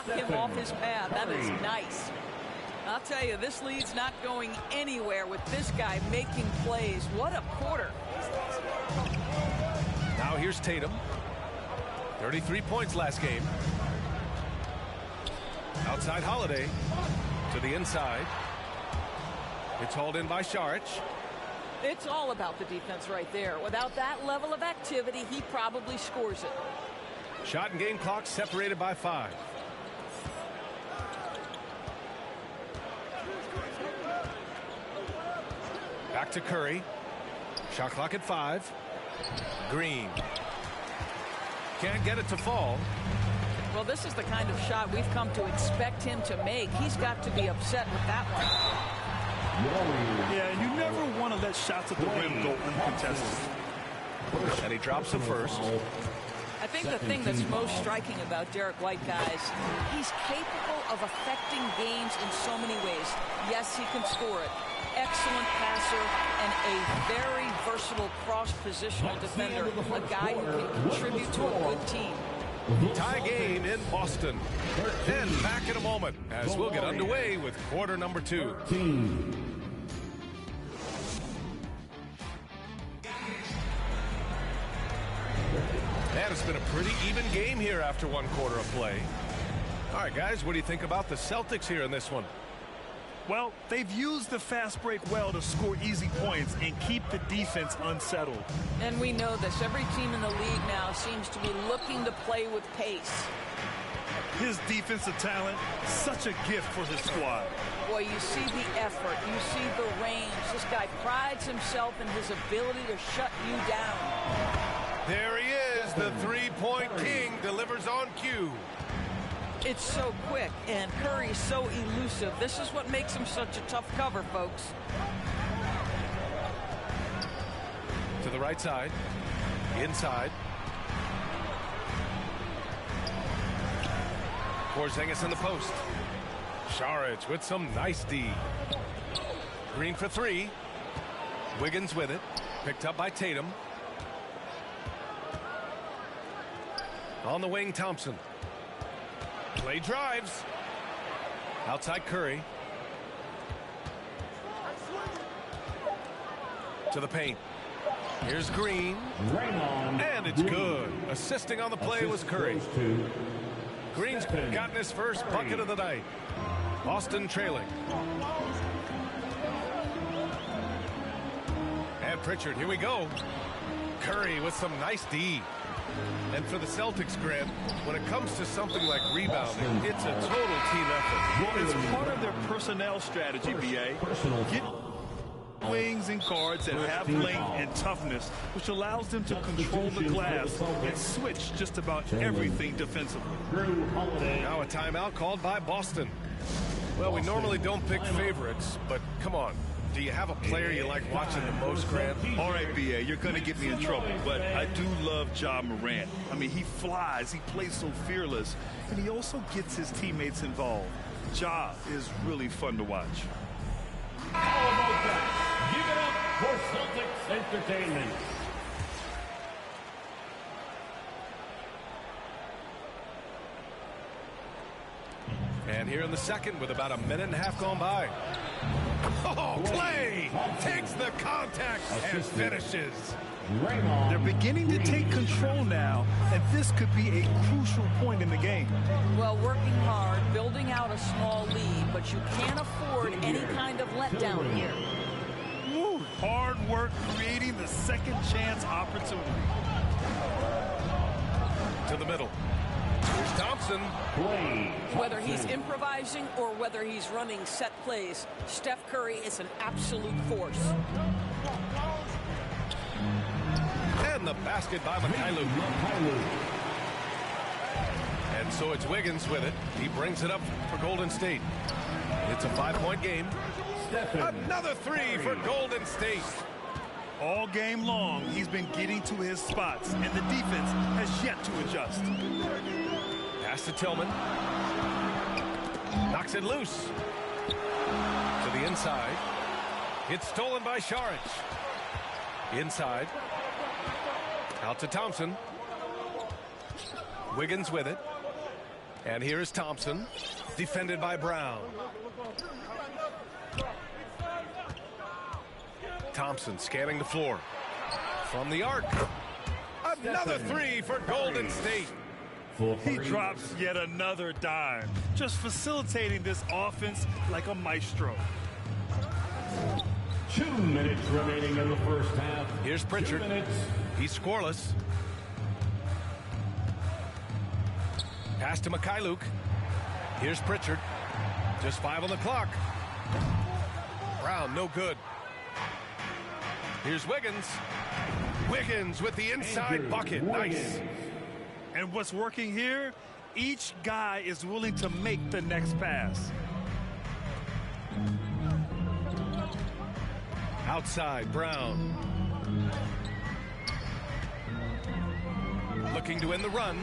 knock him off his path. That is nice. I'll tell you, this lead's not going anywhere with this guy making plays. What a quarter. Now here's Tatum. 33 points last game. Outside Holiday to the inside. It's hauled in by Saric. It's all about the defense right there. Without that level of activity, he probably scores it. Shot and game clock separated by 5. Back to Curry. Shot clock at 5. Green. Can't get it to fall. Well, this is the kind of shot we've come to expect him to make. He's got to be upset with that one. Yeah, and you never want to let shots at the rim go uncontested. And he drops the first. I think the thing that's most striking about Derek White, guys, he's capable of affecting games in so many ways. Yes, he can score it. Excellent passer and a very versatile cross-positional defender. A guy who can contribute to a good team. Tie game in Boston. Then back in a moment as we'll get underway with quarter number 2. And it's been a pretty even game here after one quarter of play. All right, guys, what do you think about the Celtics here in this one? Well, they've used the fast break well to score easy points and keep the defense unsettled. And we know this. Every team in the league now seems to be looking to play with pace. His defensive talent, such a gift for his squad. Boy, you see the effort. You see the range. This guy prides himself in his ability to shut you down. There he is. The three-point king delivers on cue. It's so quick, and Curry's so elusive. This is what makes him such a tough cover, folks. To the right side. Inside. Porzingis in the post. Saric with some nice D. Green for 3. Wiggins with it. Picked up by Tatum. On the wing, Thompson. Play drives. Outside Curry. To the paint. Here's Green. And it's good. Assisting on the play was Curry. Green's gotten his first bucket of the night. Boston trailing. And Pritchard, here we go. Curry with some nice D. And for the Celtics, Grant, when it comes to something like rebounding, it's a total team effort. Well, it's part of their personnel strategy, B.A. Get wings and guards that have length and toughness, which allows them to control the glass and switch just about everything defensively. Now a timeout called by Boston. Well, we normally don't pick favorites, but come on. Do you have a player you like watching the most, Grant? All right, B.A., you're going to get me in trouble, but I do love Ja Morant. I mean, he flies, he plays so fearless, and he also gets his teammates involved. Ja is really fun to watch. How about that? Give it up for Celtics Entertainment. And here in the second with about a minute and a half gone by. Oh, Clay takes the contact and finishes. They're beginning to take control now, and this could be a crucial point in the game. Well, working hard, building out a small lead, but you can't afford any kind of letdown here. Woo, hard work creating the second chance opportunity. To the middle. Here's Thompson. Whether he's improvising or whether he's running set plays, Steph Curry is an absolute force. And the basket by Mikhailuk. And so it's Wiggins with it. He brings it up for Golden State. It's a 5-point game. Another 3 for Golden State. All game long, he's been getting to his spots, and the defense has yet to adjust. Pass to Tillman. Knocks it loose. To the inside. It's stolen by Saric. Inside. Out to Thompson. Wiggins with it. And here is Thompson, defended by Brown. Thompson scanning the floor. From the arc. Another three for Golden State. He drops yet another dime, just facilitating this offense like a maestro. 2 minutes remaining in the first half. Here's Pritchard. He's scoreless. Pass to Mikhailuk. Here's Pritchard. Just 5 on the clock. Brown, no good. Here's Wiggins. Wiggins with the inside bucket. Nice. And what's working here? Each guy is willing to make the next pass. Outside, Brown. Looking to end the run.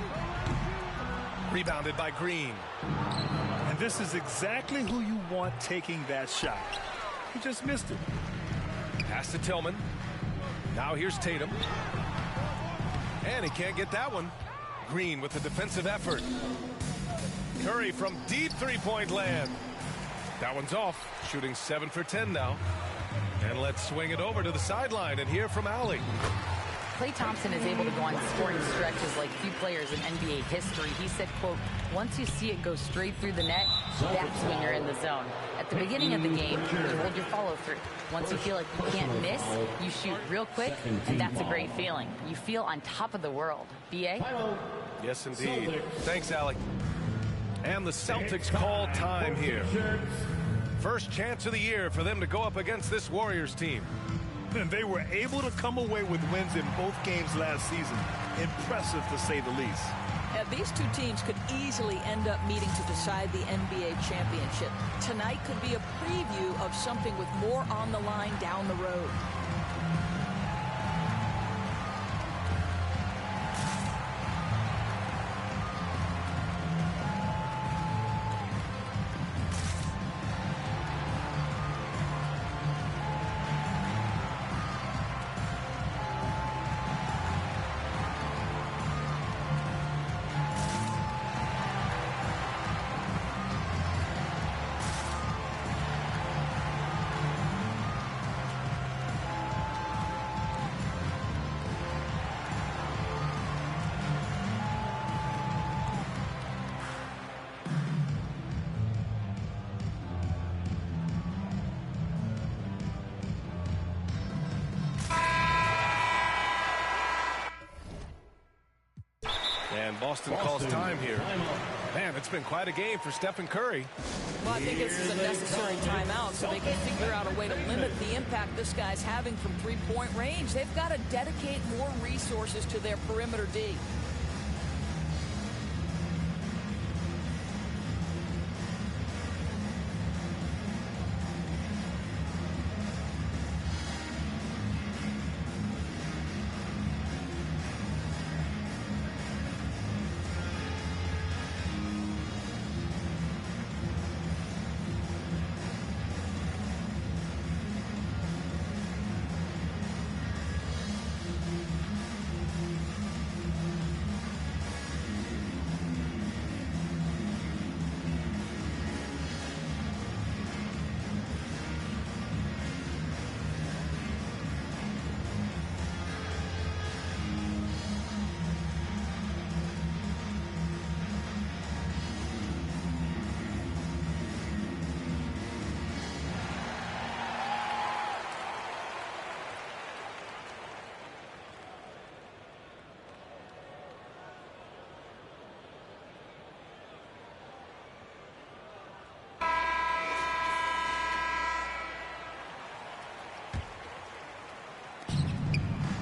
Rebounded by Green. And this is exactly who you want taking that shot. He just missed it. Pass to Tillman. Now here's Tatum. And he can't get that one. Green with the defensive effort. Curry from deep three-point land. That one's off. Shooting 7 for 10 now. And let's swing it over to the sideline and hear from Allie. Klay Thompson is able to go on scoring stretches like few players in NBA history. He said, quote, once you see it go straight through the net, that's when you're in the zone. At the beginning of the game, you hold your follow-through. Once you feel like you can't miss, you shoot real quick, and that's a great feeling. You feel on top of the world. B.A.? Yes, indeed. Thanks, Allie. And the Celtics call time here. First chance of the year for them to go up against this Warriors team. And they were able to come away with wins in both games last season. Impressive, to say the least. These two teams could easily end up meeting to decide the NBA championship. Tonight could be a preview of something with more on the line down the road. And Boston calls time here. Man, it's been quite a game for Stephen Curry. Well, I think this is a necessary timeout so they can figure out a way to limit the impact this guy's having from three-point range. They've got to dedicate more resources to their perimeter D.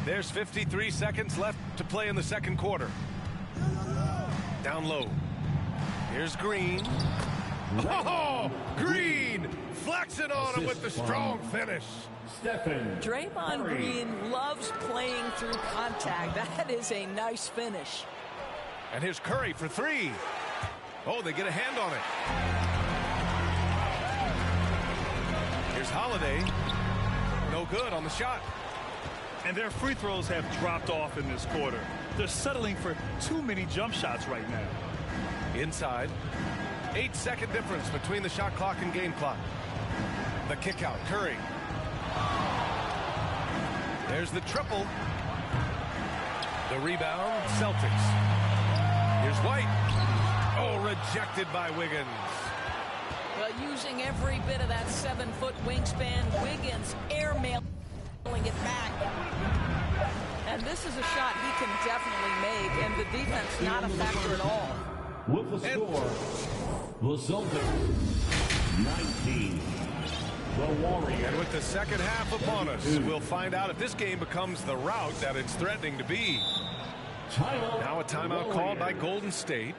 There's 53 seconds left to play in the second quarter. Down low. Here's Green. Oh, Green flexing on him with the strong finish. Draymond Green loves playing through contact. That is a nice finish. And here's Curry for three. Oh, they get a hand on it. Here's Holiday. No good on the shot. And their free throws have dropped off in this quarter. They're settling for too many jump shots right now. Inside. 8-second difference between the shot clock and game clock. The kick out, Curry. There's the triple. The rebound, Celtics. Here's White. Oh, rejected by Wiggins. Well, using every bit of that 7-foot wingspan, Wiggins airmailing it back. And this is a shot he can definitely make, and the defense not a factor at all. With the score, the Celtics 19. The Warriors. And with the second half upon us, we'll find out if this game becomes the rout that it's threatening to be. Now a timeout called by Golden State.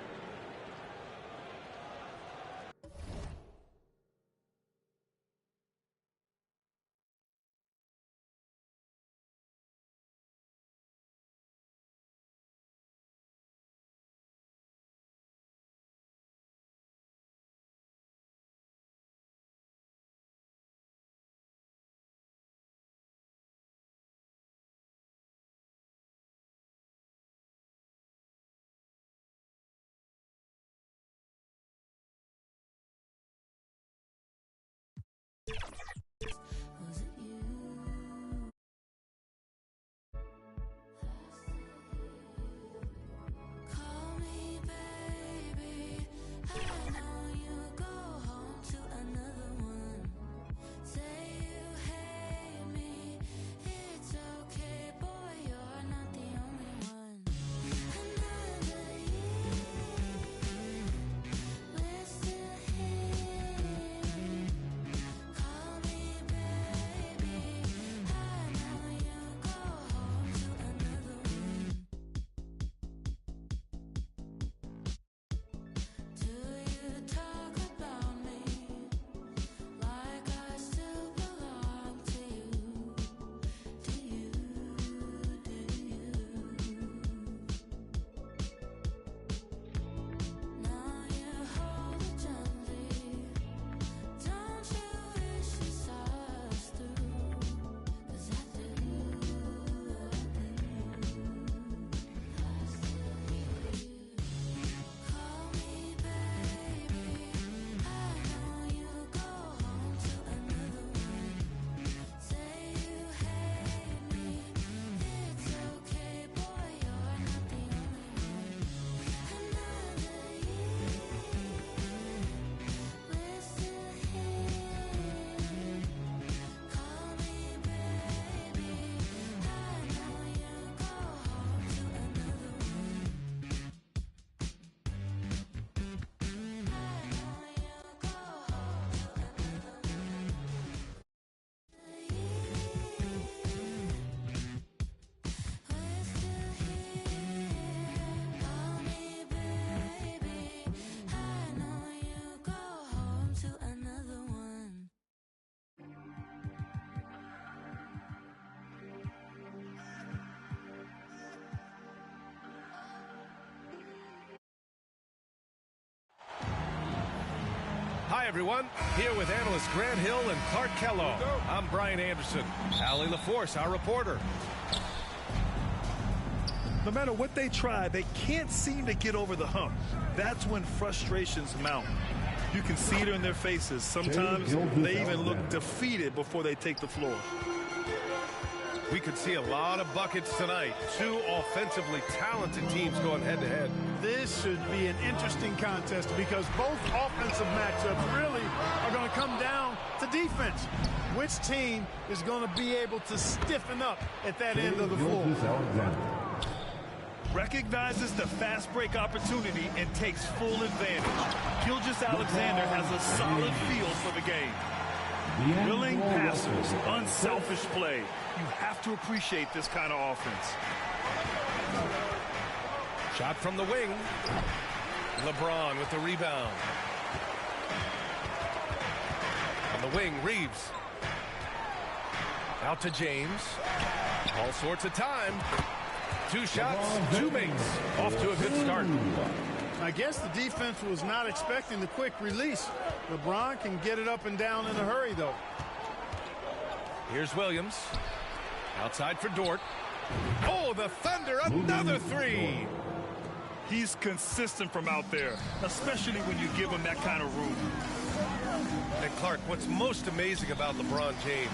Hi, everyone. Here with analysts Grant Hill and Clark Kellogg. I'm Brian Anderson. Allie LaForce, our reporter. No matter what they try, they can't seem to get over the hump. That's when frustrations mount. You can see it in their faces. Sometimes they even look defeated before they take the floor. We could see a lot of buckets tonight. Two offensively talented teams going head-to-head. This should be an interesting contest because both offensive matchups really are going to come down to defense. Which team is going to be able to stiffen up at that end of the floor? Recognizes the fast break opportunity and takes full advantage. Gilgeous-Alexander has a solid feel for the game. Willing passers, unselfish play. You have to appreciate this kind of offense. Shot from the wing. LeBron with the rebound. On the wing, Reeves. Out to James. All sorts of time. Two shots, two makes. Off to a good start. I guess the defense was not expecting the quick release. LeBron can get it up and down in a hurry, though. Here's Williams. Outside for Dort. Oh, the Thunder, another three. He's consistent from out there, especially when you give him that kind of room. And Clark, what's most amazing about LeBron James,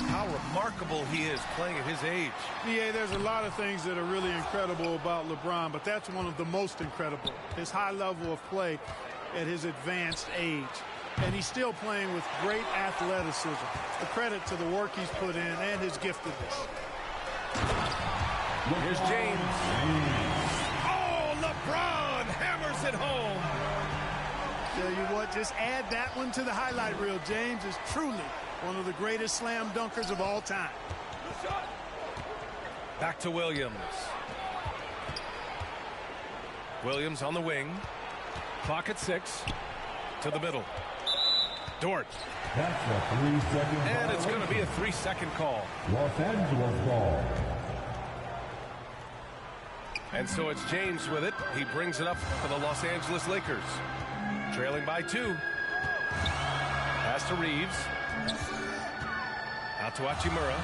how remarkable he is playing at his age. Yeah, there's a lot of things that are really incredible about LeBron, but that's one of the most incredible. His high level of play at his advanced age. And he's still playing with great athleticism. A credit to the work he's put in and his giftedness. Here's James. Oh, LeBron hammers it home. Tell you what, just add that one to the highlight reel. James is truly one of the greatest slam dunkers of all time. Back to Williams. Williams on the wing. Clock at 6. To the middle. Dort. That's a 3-second call. And it's going to be a 3-second call. Los Angeles ball. And so it's James with it. He brings it up for the Los Angeles Lakers. Trailing by 2. Pass to Reeves. Out to Hachimura.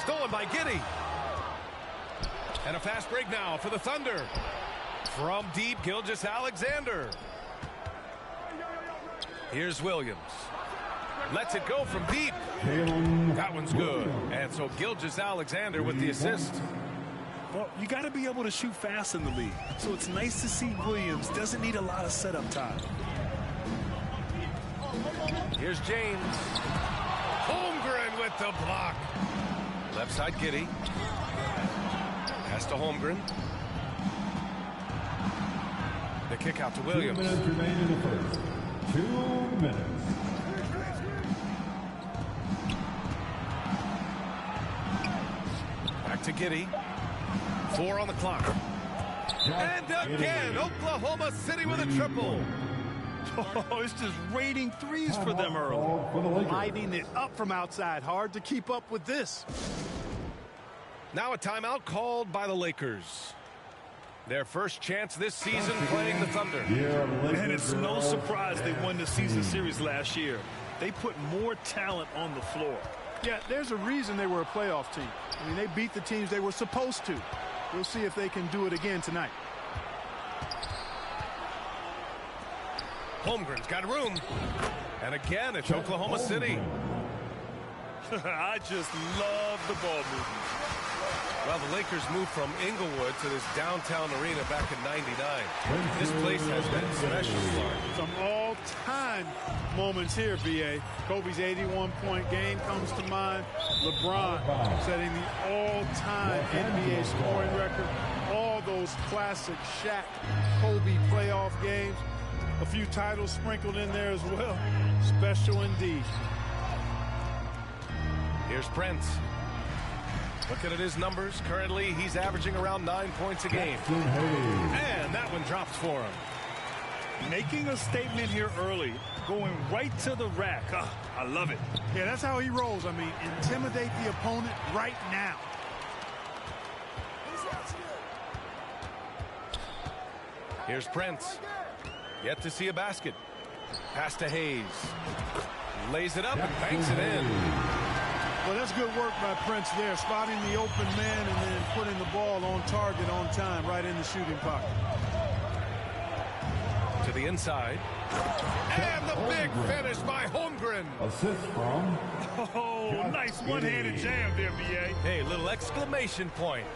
Stolen by Giddey. And a fast break now for the Thunder. From deep, Gilgeous-Alexander. Here's Williams. Lets it go from deep. That one's good. And so Gilgeous-Alexander with the assist. Well, you got to be able to shoot fast in the league. So it's nice to see Williams doesn't need a lot of setup time. Here's James. Holmgren with the block. Left side Giddey. Pass to Holmgren. The kick out to Williams. 2 minutes remain in the first. 2 minutes. Back to Giddey. 4 on the clock. And again, Oklahoma City with a triple. Oh, it's just raining threes for them early. Lighting it up from outside. Hard to keep up with this. Now a timeout called by the Lakers. Their first chance this season playing the Thunder. And it's no surprise they won the season series last year. They put more talent on the floor. Yeah, there's a reason they were a playoff team. I mean, they beat the teams they were supposed to. We'll see if they can do it again tonight. Holmgren's got room. And again, it's Oklahoma City. I just love the ball movement. Well, the Lakers moved from Inglewood to this downtown arena back in '99. This place has been special. Some all-time moments here, B.A. Kobe's 81-point game comes to mind. LeBron setting the all-time NBA scoring record. All those classic Shaq, Kobe playoff games. A few titles sprinkled in there as well. Special indeed. Here's Prince. Looking at his numbers, currently he's averaging around 9 points a game. And that one drops for him. Making a statement here early, going right to the rack. I love it. Yeah, that's how he rolls. I mean, intimidate the opponent right now. Here's Prince. Yet to see a basket. Pass to Hayes. Lays it up and banks it in. Well, that's good work by Prince there, spotting the open man and then putting the ball on target on time, right in the shooting pocket. To the inside. And the big finish by Holmgren. Assist from. Oh, nice one-handed jam there, B.A. Hey, little exclamation point.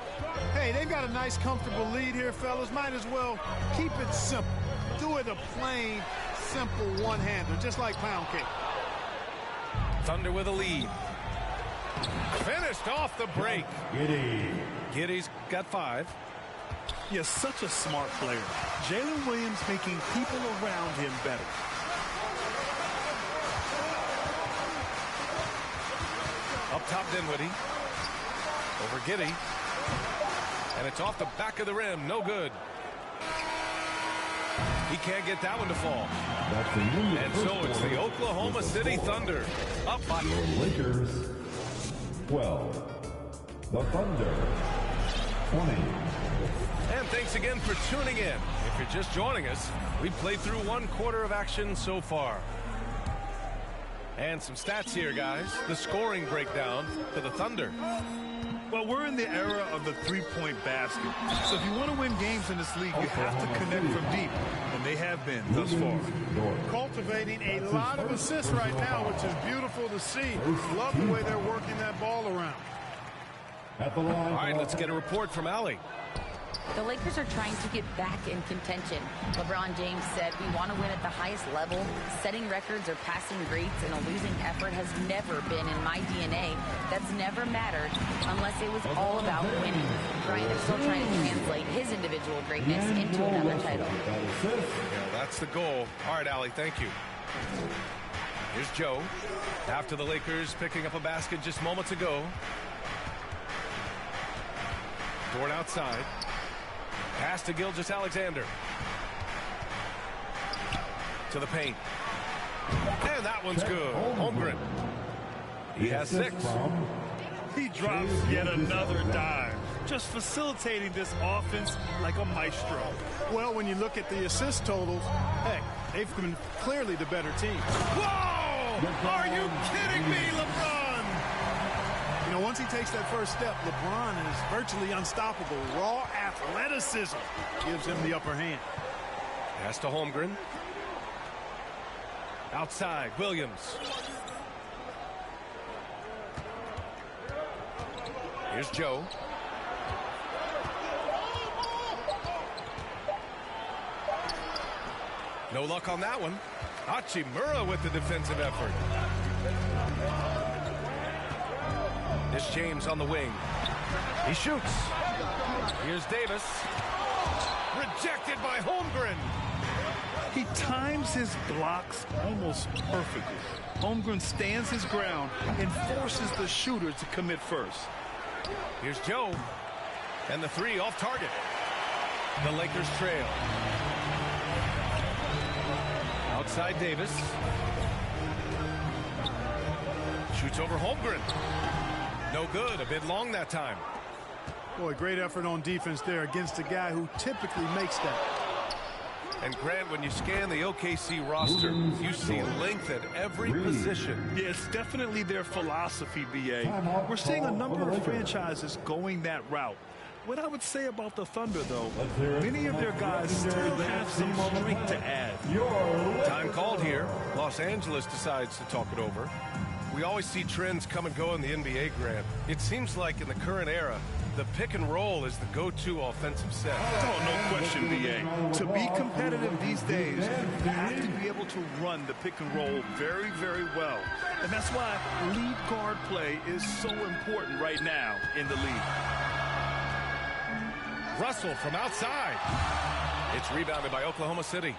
Hey, they've got a nice, comfortable lead here, fellas. Might as well keep it simple. Do it a plain, simple one-hander, just like pound cake. Thunder with a lead. Finished off the break. Giddey's got 5. He is such a smart player. Jalen Williams making people around him better. Up top, Dinwiddie. Over Giddey. And it's off the back of the rim. No good. He can't get that one to fall. And so it's the Oklahoma City Thunder up by Lakers 12. The Thunder 20. And thanks again for tuning in. If you're just joining us, we've played through 1 quarter of action so far. And some stats here, guys. The scoring breakdown for the Thunder. Well, we're in the era of the three-point basket. So if you want to win games in this league, you have to connect from deep, and they have been thus far. Cultivating a lot of assists right now, which is beautiful to see. Love the way they're working that ball around. All right, let's get a report from Allie. The Lakers are trying to get back in contention. LeBron James said, "We want to win at the highest level. Setting records or passing grades in a losing effort has never been in my DNA. That's never mattered unless it was all about winning." Bryant is still trying to translate his individual greatness into another title. Yeah, that's the goal. All right, Allie, thank you. Here's Joe. After the Lakers picking up a basket just moments ago. Dort outside. Pass to Gilgeous-Alexander. To the paint. And that one's good. Holmgren. He has 6. He drops yet another dime, just facilitating this offense like a maestro. Well, when you look at the assist totals, heck, they've been clearly the better team. Whoa! Are you kidding me, LeBron? You know, once he takes that first step, LeBron is virtually unstoppable. Raw athleticism gives him the upper hand. Pass to Holmgren. Outside, Williams. Here's Joe. No luck on that one. Hachimura with the defensive effort. This James on the wing. He shoots. Here's Davis. Rejected by Holmgren. He times his blocks almost perfectly. Holmgren stands his ground and forces the shooter to commit first. Here's Joe. And the 3 off target. The Lakers trail. Outside Davis. Shoots over Holmgren. No good. A bit long that time. Boy, great effort on defense there against a guy who typically makes that. And Grant, when you scan the OKC roster, you see length at every position. Yeah, it's definitely their philosophy, BA. We're seeing a number of franchises going that route. What I would say about the Thunder, though, many of their guys still have some strength to add. Time called here. Los Angeles decides to talk it over. We always see trends come and go in the NBA, Grant. It seems like in the current era, the pick and roll is the go-to offensive set. Oh, no question, BA. To be competitive these days, you have to be able to run the pick and roll very, very well. And that's why lead guard play is so important right now in the league. Russell from outside. It's rebounded by Oklahoma City.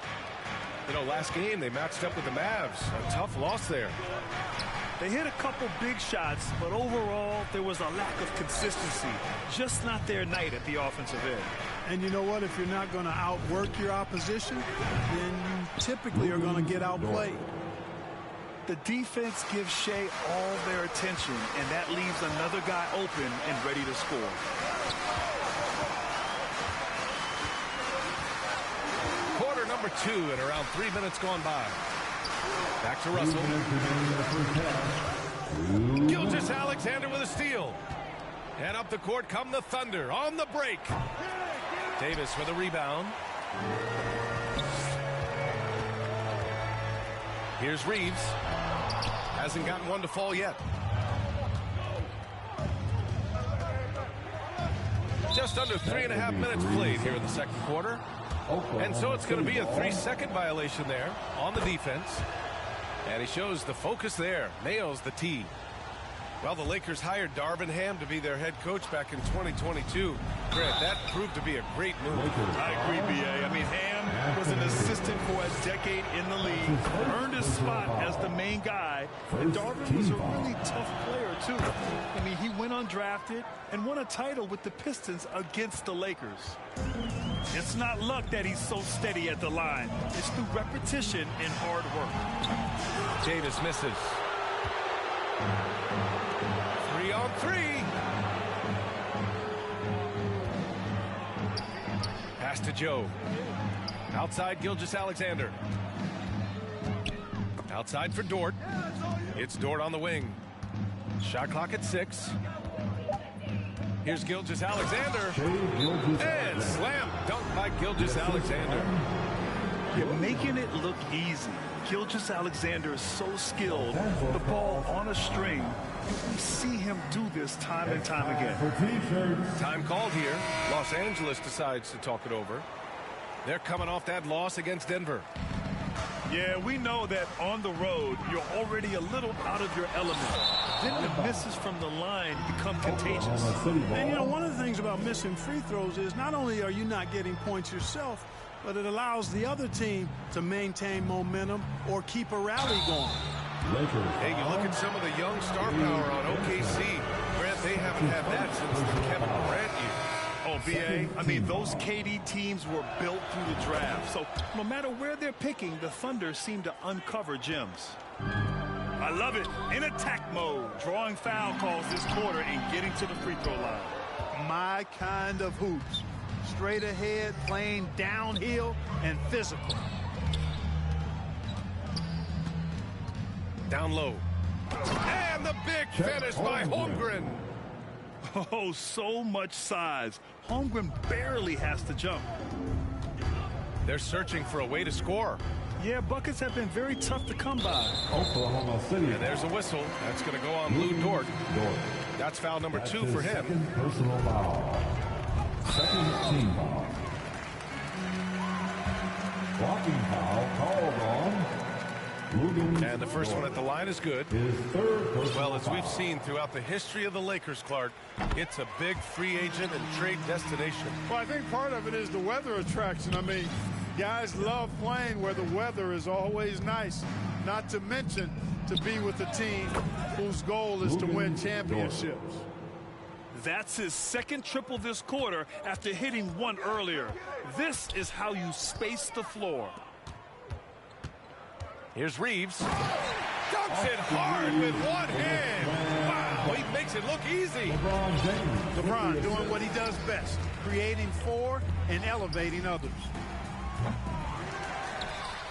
You know, last game they matched up with the Mavs. A tough loss there. They hit a couple big shots, but overall, there was a lack of consistency. Just not their night at the offensive end. And you know what? If you're not going to outwork your opposition, then you typically are going to get outplayed. The defense gives Shea all their attention, and that leaves another guy open and ready to score. Quarter number 2 and around 3 minutes gone by. Back to Russell. Gilgeous-Alexander with a steal. And up the court come the Thunder on the break. Davis with a rebound. Here's Reeves. Hasn't gotten one to fall yet. Just under 3.5 minutes played here in the second quarter. And so it's going to be a 3-second violation there on the defense. And he shows the focus there. Nails the tee. Well, the Lakers hired Darvin Ham to be their head coach back in 2022. Grant, that proved to be a great move. I agree, BA. I mean, Ham was an assistant for a decade in the league, earned his spot as the main guy, and Darvin was a really tough player, too. I mean, he went undrafted and won a title with the Pistons against the Lakers. It's not luck that he's so steady at the line. It's through repetition and hard work. Davis misses. 3-on-3. Pass to Joe. Outside Gilgeous-Alexander. Outside for Dort. It's Dort on the wing. Shot clock at 6. Here's Gilgeous-Alexander. And slam dunk by Gilgeous-Alexander. You're making it look easy. Gilgeous-Alexander is so skilled. The ball on a string. We see him do this time and time again. Time called here. Los Angeles decides to talk it over. They're coming off that loss against Denver. Yeah, we know that on the road, you're already a little out of your element. Then the misses from the line become contagious. And, you know, one of the things about missing free throws is not only are you not getting points yourself, but it allows the other team to maintain momentum or keep a rally going. Hey, you look at some of the young star power on OKC. Grant, they haven't had that since the Kevin Durant year. Oh, B.A., I mean, those KD teams were built through the draft. So no matter where they're picking, the Thunder seem to uncover gems. I love it. In attack mode, drawing foul calls this quarter and getting to the free throw line. My kind of hoops. Straight ahead, playing downhill, and physical. Down low. And the big finish by Holmgren. Oh, so much size. Holmgren barely has to jump. They're searching for a way to score. Yeah, buckets have been very tough to come by. Oklahoma City. And there's a whistle. That's going to go on Lou Dort. That's foul number 2 for him. Second personal foul. Second team foul. Blocking foul called on. And the first one at the line is good. His third personal Well, as we've foul. seen throughout the history of the Lakers, Clark, it's a big free agent and trade destination. Well, I think part of it is the weather attraction. I mean, guys love playing where the weather is always nice, not to mention to be with a team whose goal is to win championships. That's his second triple this quarter after hitting one earlier. This is how you space the floor. Here's Reeves. Dunks it hard with one hand. Wow, he makes it look easy. LeBron doing what he does best, creating for and elevating others.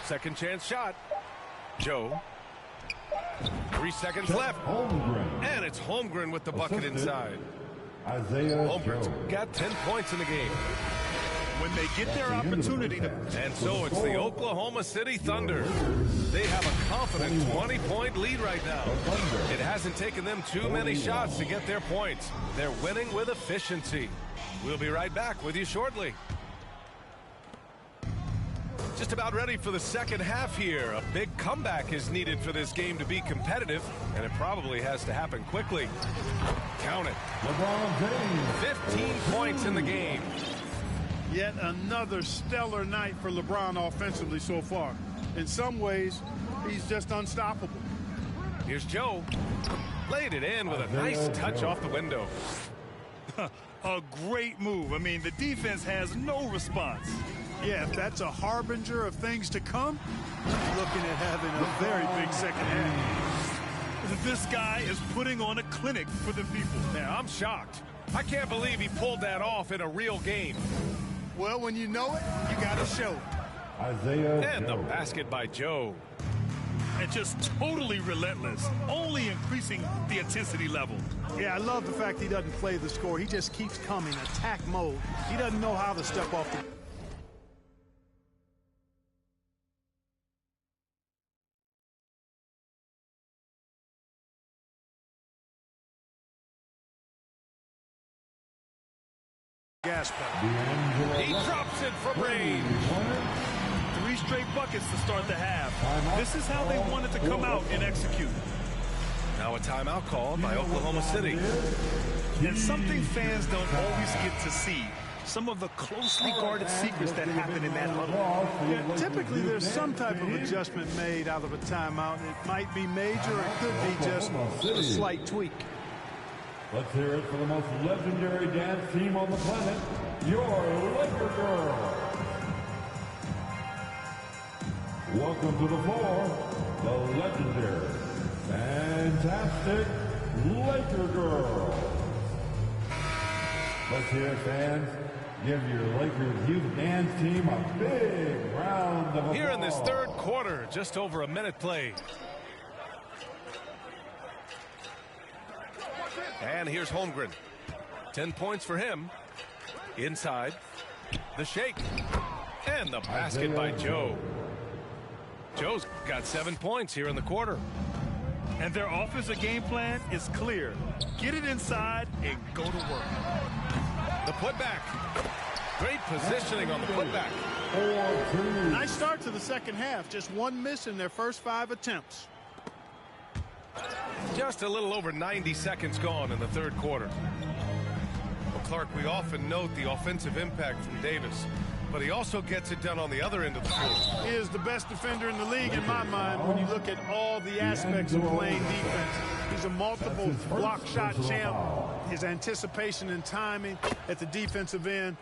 Second chance shot. Joe. 3 seconds left. Holmgren. And it's Holmgren with the bucket inside. Isaiah Holmgren's Joe. got 10 points in the game. When they get their opportunity to... And so it's the Oklahoma City Thunder. They have a confident 20-point lead right now. It hasn't taken them too many shots to get their points. They're winning with efficiency. We'll be right back with you shortly. Just about ready for the second half here. A big comeback is needed for this game to be competitive, and it probably has to happen quickly. Count it. LeBron James. 15 points in the game. Yet another stellar night for LeBron offensively so far. In some ways, he's just unstoppable. Here's Joe. Laid it in with a nice touch off the window. A great move. I mean, the defense has no response. Yeah, if that's a harbinger of things to come, he's looking at having a very big second half. This guy is putting on a clinic for the people. Yeah, I'm shocked. I can't believe he pulled that off in a real game. Well, when you know it, you got to show it. Isaiah And the Joe. basket by Joe. And just totally relentless, only increasing the intensity level. Yeah, I love the fact he doesn't play the score. He just keeps coming, attack mode. He doesn't know how to step off the... gas pedal. He drops it from range. 3 straight buckets to start the half. This is how they wanted to come out and execute. Now a timeout called by Oklahoma City. And something fans don't always get to see. Some of the closely guarded secrets that happen in that huddle. Yeah, typically, there's some type of adjustment made out of a timeout. It might be major, or it could be just a slight tweak. Let's hear it for the most legendary dance team on the planet, your Laker Girl. Welcome to the floor, the legendary, fantastic Laker Girl. Let's hear it, fans. Give your Lakers youth dance team a big round of applause. Here in this third quarter, just over a minute played. And here's Holmgren. 10 points for him. Inside. The shake. And the basket by Joe. Joe's got 7 points here in the quarter. And their offensive game plan is clear. Get it inside and go to work. The putback. Great positioning on the putback. Nice start to the second half. Just one miss in their first 5 attempts. Just a little over 90 seconds gone in the third quarter. Well, Clark, we often note the offensive impact from Davis, but he also gets it done on the other end of the floor. He is the best defender in the league in my mind when you look at all the aspects of playing defense. He's a multiple block shot champ. His anticipation and timing at the defensive end,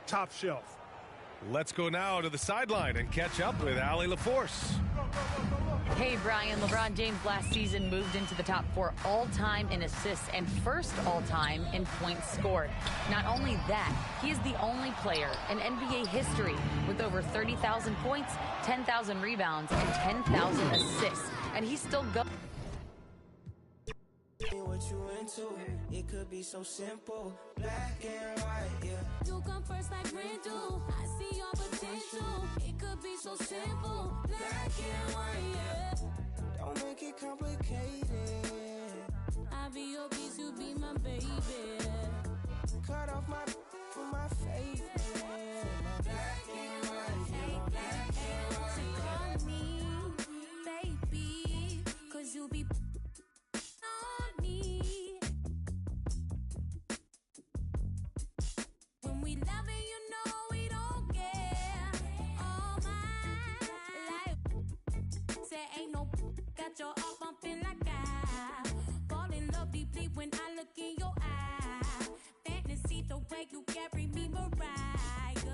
top shelf. Let's go now to the sideline and catch up with Allie LaForce. Hey, Brian. LeBron James last season moved into the top 4 all-time in assists and first all-time in points scored. Not only that, he is the only player in NBA history with over 30,000 points, 10,000 rebounds, and 10,000 assists. And he's still going. What you into, it could be so simple, black and white, yeah. You come first like rain do, I see your potential, it could be so simple, black and white, yeah. Don't make it complicated, I be your piece, you be my baby. Cut off my for my favorite, black and white, yeah. Black and white, so call me baby, cause you be your up bumping like I fall in love deeply when I look in your eye. Fantasy the way you carry me, Mariah.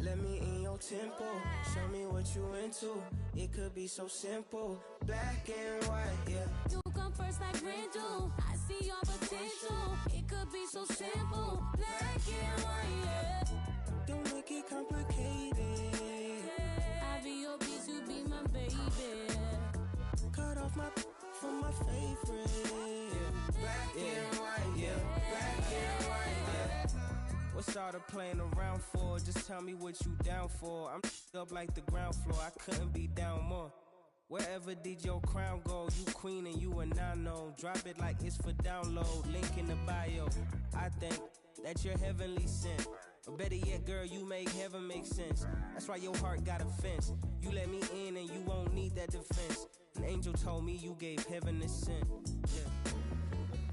Let me in your tempo, show me what you into. It could be so simple, black and white, yeah. You come first like rain do, I see your potential. It could be so simple, black and white, yeah. Don't make it complicated, I be your piece, you be my baby. Cut off my from my favorite, yeah. Black and white, yeah. Black and white, yeah. What's all the playing around for? Just tell me what you down for. I'm up like the ground floor, I couldn't be down more. Wherever did your crown go? You queen and you a nano. Drop it like it's for download, link in the bio. I think that you're heavenly sent, or better yet, girl, you make heaven make sense. That's why your heart got a fence. You let me in and you won't need that defense. An angel told me you gave heaven a scent, yeah.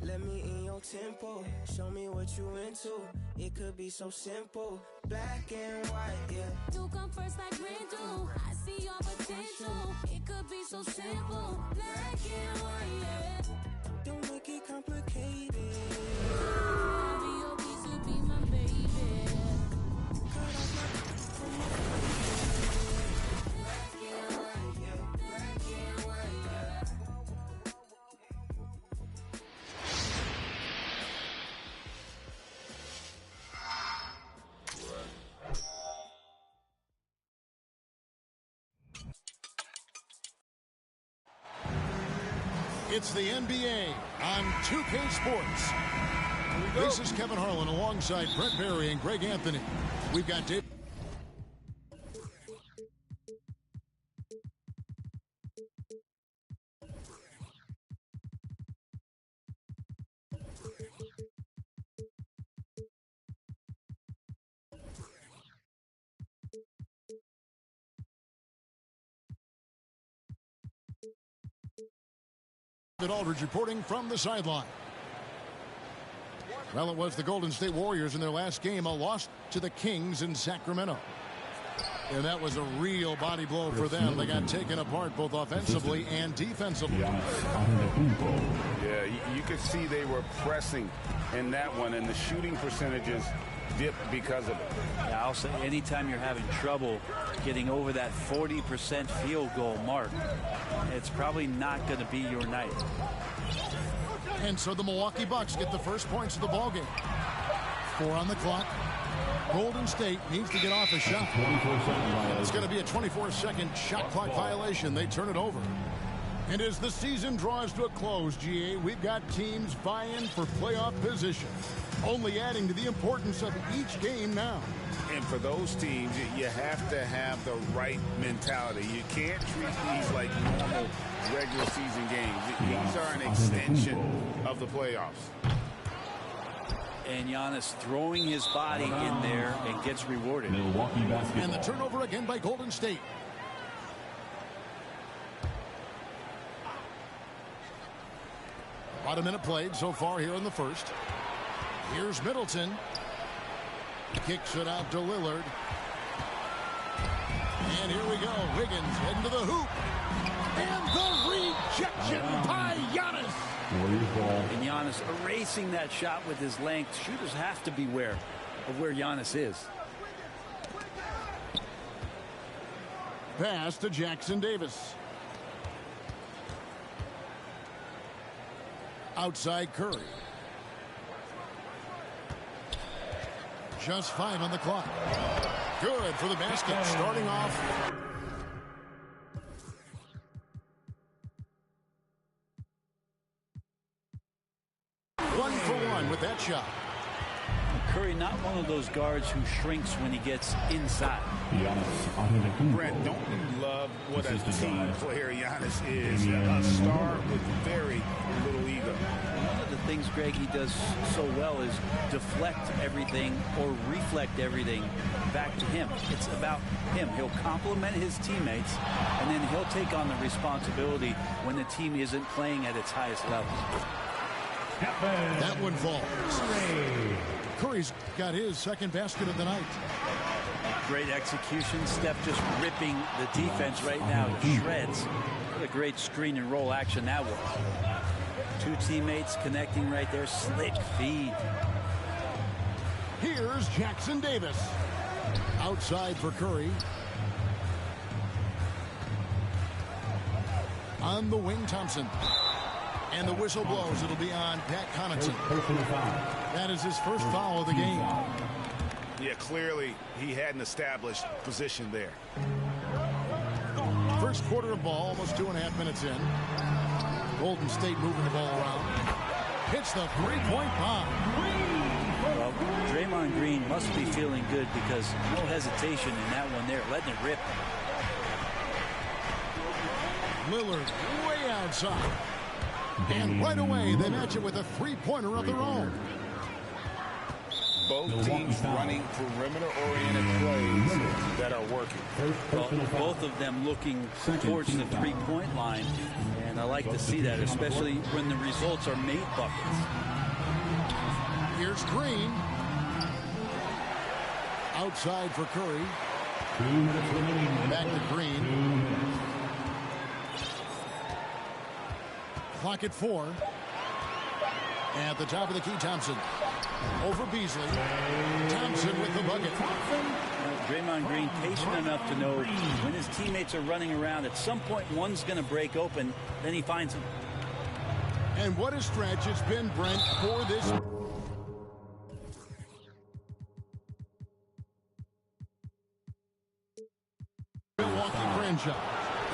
Let me in your tempo, show me what you into. It could be so simple, black and white, yeah. You come first like rain do, I see your potential. It could be so simple, black and white, yeah. Don't make it complicated, I'll be your piece, you be my baby. Cut off my from my baby. Black and white, yeah. Black and white, yeah. It's the NBA on 2K Sports. This is Kevin Harlan alongside Brent Barry and Greg Anthony. We've got Dave. Aldridge reporting from the sideline. Well, it was the Golden State Warriors in their last game, a loss to the Kings in Sacramento. And that was a real body blow for them. They got taken apart both offensively and defensively. Yeah, you could see they were pressing in that one, and the shooting percentages dipped because of it. Yeah, I'll say anytime you're having trouble getting over that 40% field goal mark, it's probably not going to be your night. And so the Milwaukee Bucks get the first points of the ballgame. 4 on the clock. Golden State needs to get off a shot. It's going to be a 24-second shot clock violation. They turn it over. And as the season draws to a close, GA, we've got teams vying for playoff position, only adding to the importance of each game now. And for those teams, you have to have the right mentality. You can't treat these like normal regular season games. These are an extension of the playoffs. And Giannis throwing his body in there and gets rewarded. Milwaukee basketball. And the turnover again by Golden State. About a minute played so far here in the first. Here's Middleton. Kicks it out to Lillard. And here we go. Wiggins heading to the hoop. And the rejection by Giannis. And Giannis erasing that shot with his length. Shooters have to beware of where Giannis is. Pass to Jackson Davis. Outside Curry. Just 5 on the clock. Good for the basket. Starting off. One for one with that shot. Curry, not one of those guards who shrinks when he gets inside. Brent, don't you love what a team player Giannis is? A star with very little ego. One of the things, Greg, he does so well is deflect everything or reflect everything back to him. It's about him. He'll compliment his teammates, and then he'll take on the responsibility when the team isn't playing at its highest level. That one falls. Curry's got his second basket of the night. Great execution. Steph just ripping the defense right now to shreds. What a great screen and roll action that was. Two teammates connecting right there. Slick feed. Here's Jackson Davis. Outside for Curry. On the wing, Thompson. And the whistle blows. It'll be on Pat Connaughton. That is his first foul of the game. Yeah, clearly he hadn't established position there. First quarter of ball, almost 2.5 minutes in. Golden State moving the ball around. Hits the three-point bomb. Well, Draymond Green must be feeling good because no hesitation in that one there, letting it rip. Lillard way outside. And right away, they match it with a three-pointer of their own. Both teams running perimeter-oriented plays that are working. Well, both of them looking towards the three-point line. And I like to see that, especially when the results are made buckets. Here's Green. Outside for Curry. Back to Green. Clock at 4. At the top of the key, Thompson. Over Beasley. Thompson with the bucket. Draymond Green patient enough to know when his teammates are running around, at some point one's going to break open, then he finds him. And what a stretch it's been, Brent, for this. Milwaukee franchise.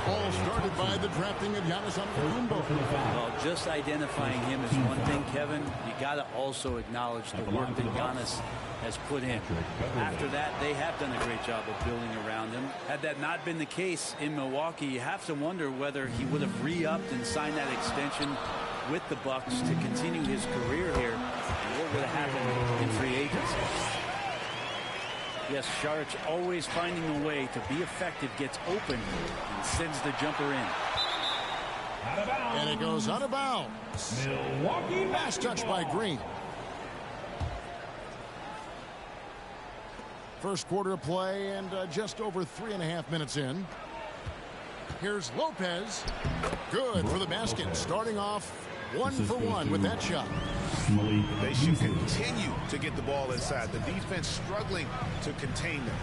All started by the drafting of Giannis Antetokounmpo. Well, just identifying him is one thing, Kevin. You got to also acknowledge the work that Giannis has put in. After that, they have done a great job of building around him. Had that not been the case in Milwaukee, you have to wonder whether he would have re-upped and signed that extension with the Bucks to continue his career here. And what would have happened in free agency? Yes, Saric always finding a way to be effective, gets open, and sends the jumper in. And it goes out of bounds. Milwaukee. Last touch by Green. First quarter of play and just over 3.5 minutes in. Here's Lopez. Good for the basket. Starting off 1 for 1 with that shot. They should continue to get the ball inside. The defense struggling to contain them.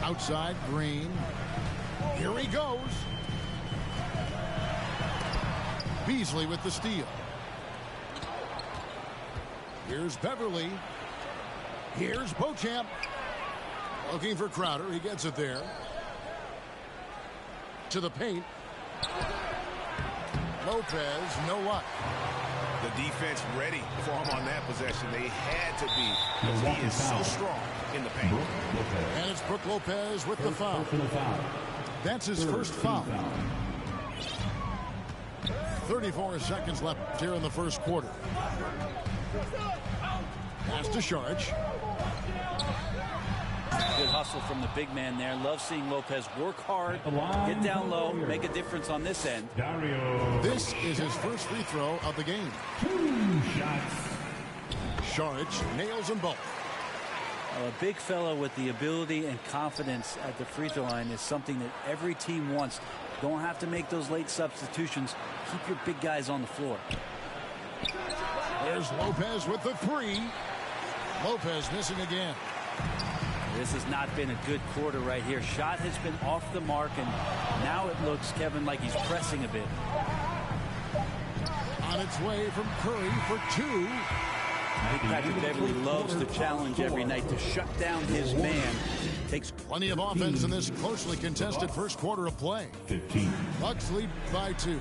Outside, Green. Here he goes. Beasley with the steal. Here's Beverly. Here's Beauchamp. Looking for Crowder. He gets it there. to the paint. Lopez, no luck. The defense ready for him on that possession. They had to be, because he is so strong in the paint. And it's Brook Lopez with the foul. That's his first foul. 34 seconds left here in the first quarter. Pass to Sharge. Good hustle from the big man there. Love seeing Lopez work hard, get down low, make a difference on this end. This is his first free throw of the game. 2 shots. Sharge nails them both. A big fellow with the ability and confidence at the free throw line is something that every team wants. Don't have to make those late substitutions. Keep your big guys on the floor. There's Lopez with the three. Lopez missing again. This has not been a good quarter right here. Shot has been off the mark, and now it looks, Kevin, like he's pressing a bit. On its way from Curry for two. Patrick Beverly loves the challenge every night to shut down his man. Takes plenty of offense in this closely contested first quarter of play. 15. Bucks lead by 2.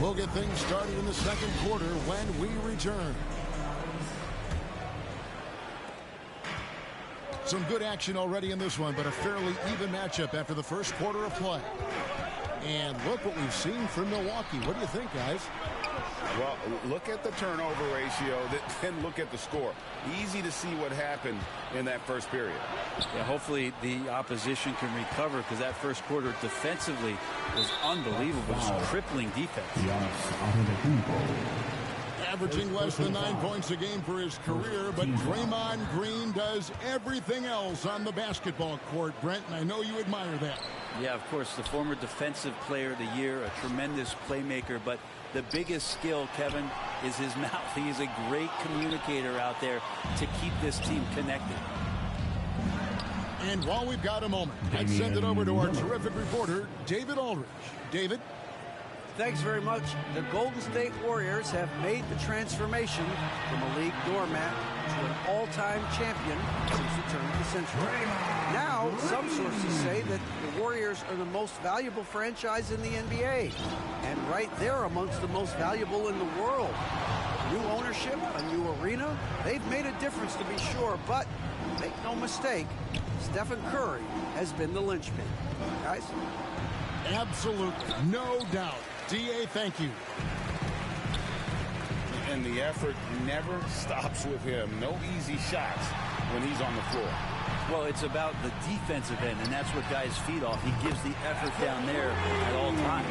We'll get things started in the second quarter when we return. Some good action already in this one, but a fairly even matchup after the first quarter of play. And look what we've seen from Milwaukee. What do you think, guys? Well, look at the turnover ratio, then look at the score. Easy to see what happened in that first period. Yeah, hopefully the opposition can recover, because that first quarter defensively was unbelievable. Just crippling defense. Averaging less than 9 points a game for his career, but Draymond Green does everything else on the basketball court, Brent, and I know you admire that. Yeah, of course, the former defensive player of the year, a tremendous playmaker, but the biggest skill, Kevin, is his mouth. He's a great communicator out there to keep this team connected. And while we've got a moment, I'd send it over to our terrific reporter, David Aldridge. David? Thanks very much. The Golden State Warriors have made the transformation from a league doormat to an all-time champion since the turn of the century. Now, some sources say that the Warriors are the most valuable franchise in the NBA, and right there amongst the most valuable in the world. New ownership, a new arena, they've made a difference to be sure, but make no mistake, Stephen Curry has been the linchpin. Guys? Absolutely, no doubt. D.A., thank you. And the effort never stops with him. No easy shots when he's on the floor. Well, it's about the defensive end, and that's what guys feed off. He gives the effort down there at all times.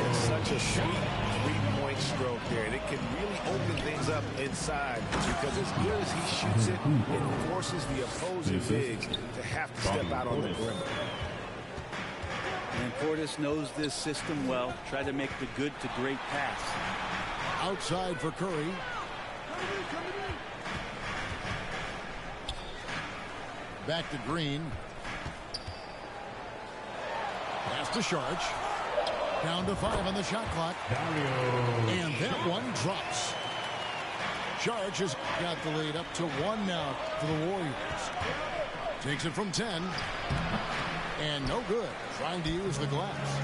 It's such a sweet three-point stroke there. And it can really open things up inside, because as good as he shoots it, it forces the opposing bigs to have to step out on the perimeter. And Portis knows this system well. Try to make the good to great pass. Outside for Curry. Back to Green. Pass to Sharge. Down to 5 on the shot clock. And that one drops. Sharge has got the lead up to 1 now for the Warriors. Takes it from 10. And no good. Trying to use the glass.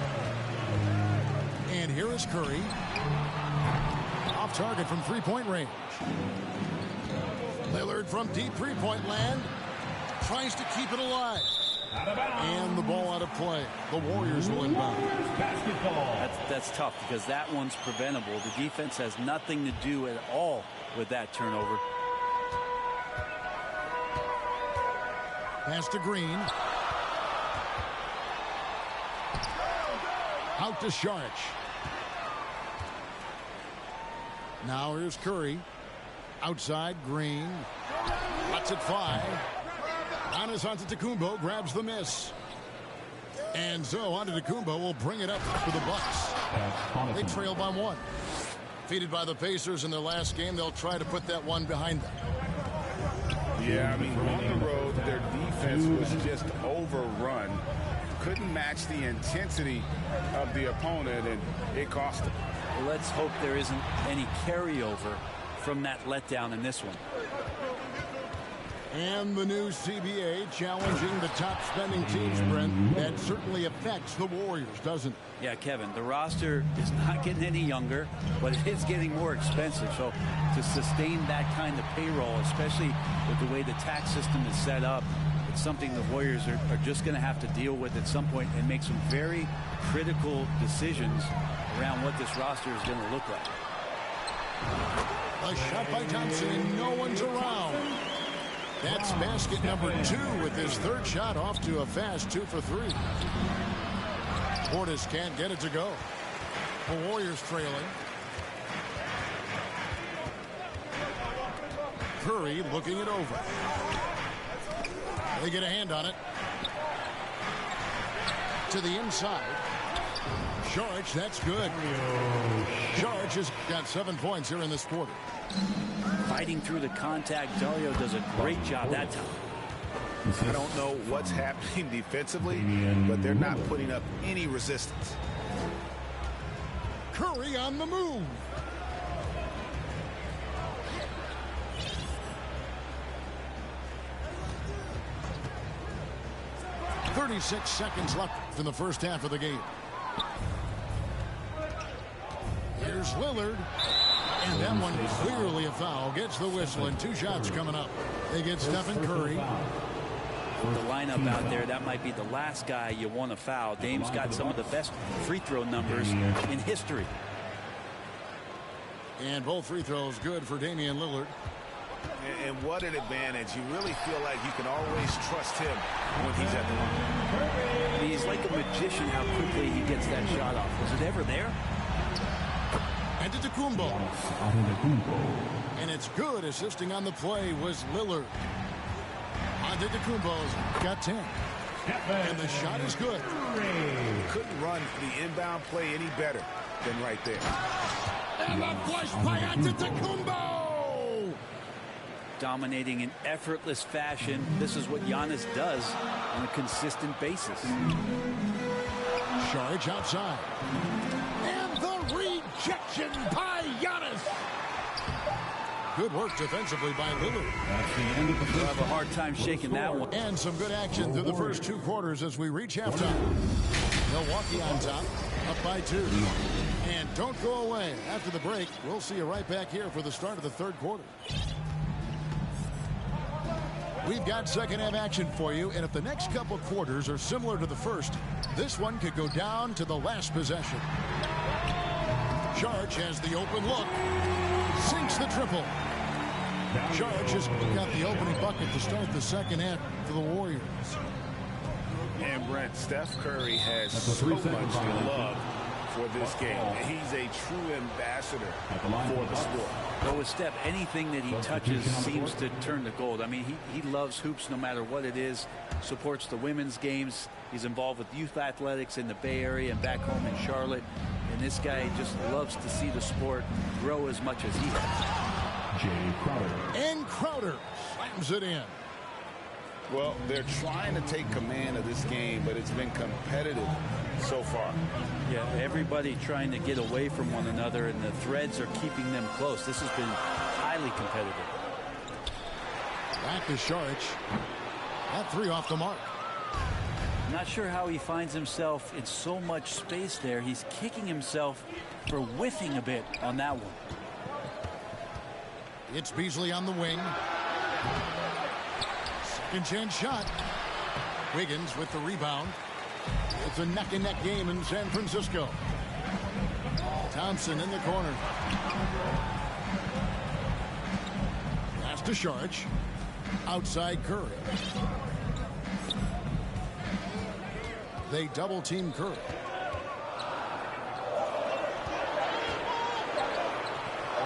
And here is Curry. Off target from three-point range. Lillard from deep three-point land. Tries to keep it alive. And the ball out of play. The Warriors will inbound. That's tough, because that one's preventable. The defense has nothing to do at all with that turnover. Pass to Green. Out to Sharge. Now here's Curry. Outside, Green. Lets it fly. Giannis Antetokounmpo grabs the miss. And so Antetokounmpo will bring it up for the Bucks. They trail by 1. Defeated by the Pacers in their last game, they'll try to put that one behind them. Yeah, I mean, on the road, their defense was just overrun. Couldn't match the intensity of the opponent, and it cost them. Well, let's hope there isn't any carryover from that letdown in this one. And the new CBA challenging the top spending teams, Brent. That certainly affects the Warriors, doesn't it? Yeah, Kevin, the roster is not getting any younger, but it is getting more expensive. So to sustain that kind of payroll, especially with the way the tax system is set up, it's something the Warriors are just going to have to deal with at some point and make some very critical decisions around what this roster is going to look like. A shot by Thompson, and no one's around. That's basket number 2 with his third shot off to a fast 2 for 3. Portis can't get it to go. The Warriors trailing. Curry looking it over. They get a hand on it. To the inside. Sharge, that's good. Sharge has got 7 points here in this quarter. Fighting through the contact, Dario does a great job that time. I don't know what's happening defensively, but they're not putting up any resistance. Curry on the move. .36 seconds left in the first half of the game. Here's Lillard. And that one clearly a foul. Gets the whistle, and 2 shots coming up. They get Stephen Curry. The lineup out there, that might be the last guy you want to foul. Dame's got some of the best free throw numbers in history. And both free throws good for Damian Lillard. And what an advantage. You really feel like you can always trust him when he's at the line. He's like a magician how quickly he gets that shot off. Was it ever there? Antetokounmpo. And it's good. Assisting on the play was Lillard. Antetokounmpo's got 10. And the shot is good. Couldn't run the inbound play any better than right there. And a flush by Antetokounmpo. Dominating in effortless fashion. This is what Giannis does on a consistent basis. Charge outside. And the rejection by Giannis. Good work defensively by Lillard. We'll have a hard time shaking that one. And some good action through the first 2 quarters as we reach halftime. Milwaukee on top, up by 2. And don't go away. After the break, we'll see you right back here for the start of the third quarter. We've got second half action for you, and if the next couple quarters are similar to the first, this one could go down to the last possession. Charge has the open look. Sinks the triple. Charge has got the opening bucket to start the second half for the Warriors. And Brent, Steph Curry has so much love for this game. He's a true ambassador for the sport. But with Steph, anything that he touches seems to turn to gold. I mean, he loves hoops no matter what it is. Supports the women's games. He's involved with youth athletics in the Bay Area and back home in Charlotte. And this guy just loves to see the sport grow as much as he has. Jay Crowder. And Crowder slams it in. Well, they're trying to take command of this game, but it's been competitive so far. Yeah, everybody trying to get away from one another, and the threads are keeping them close. This has been highly competitive. Back to Saric. That 3 off the mark. Not sure how he finds himself in so much space there. He's kicking himself for whiffing a bit on that one. It's Beasley on the wing. Second chance shot. Wiggins with the rebound. It's a neck-and-neck game in San Francisco. Thompson in the corner. Pass to Saric. Outside Curry. They double-team Curry.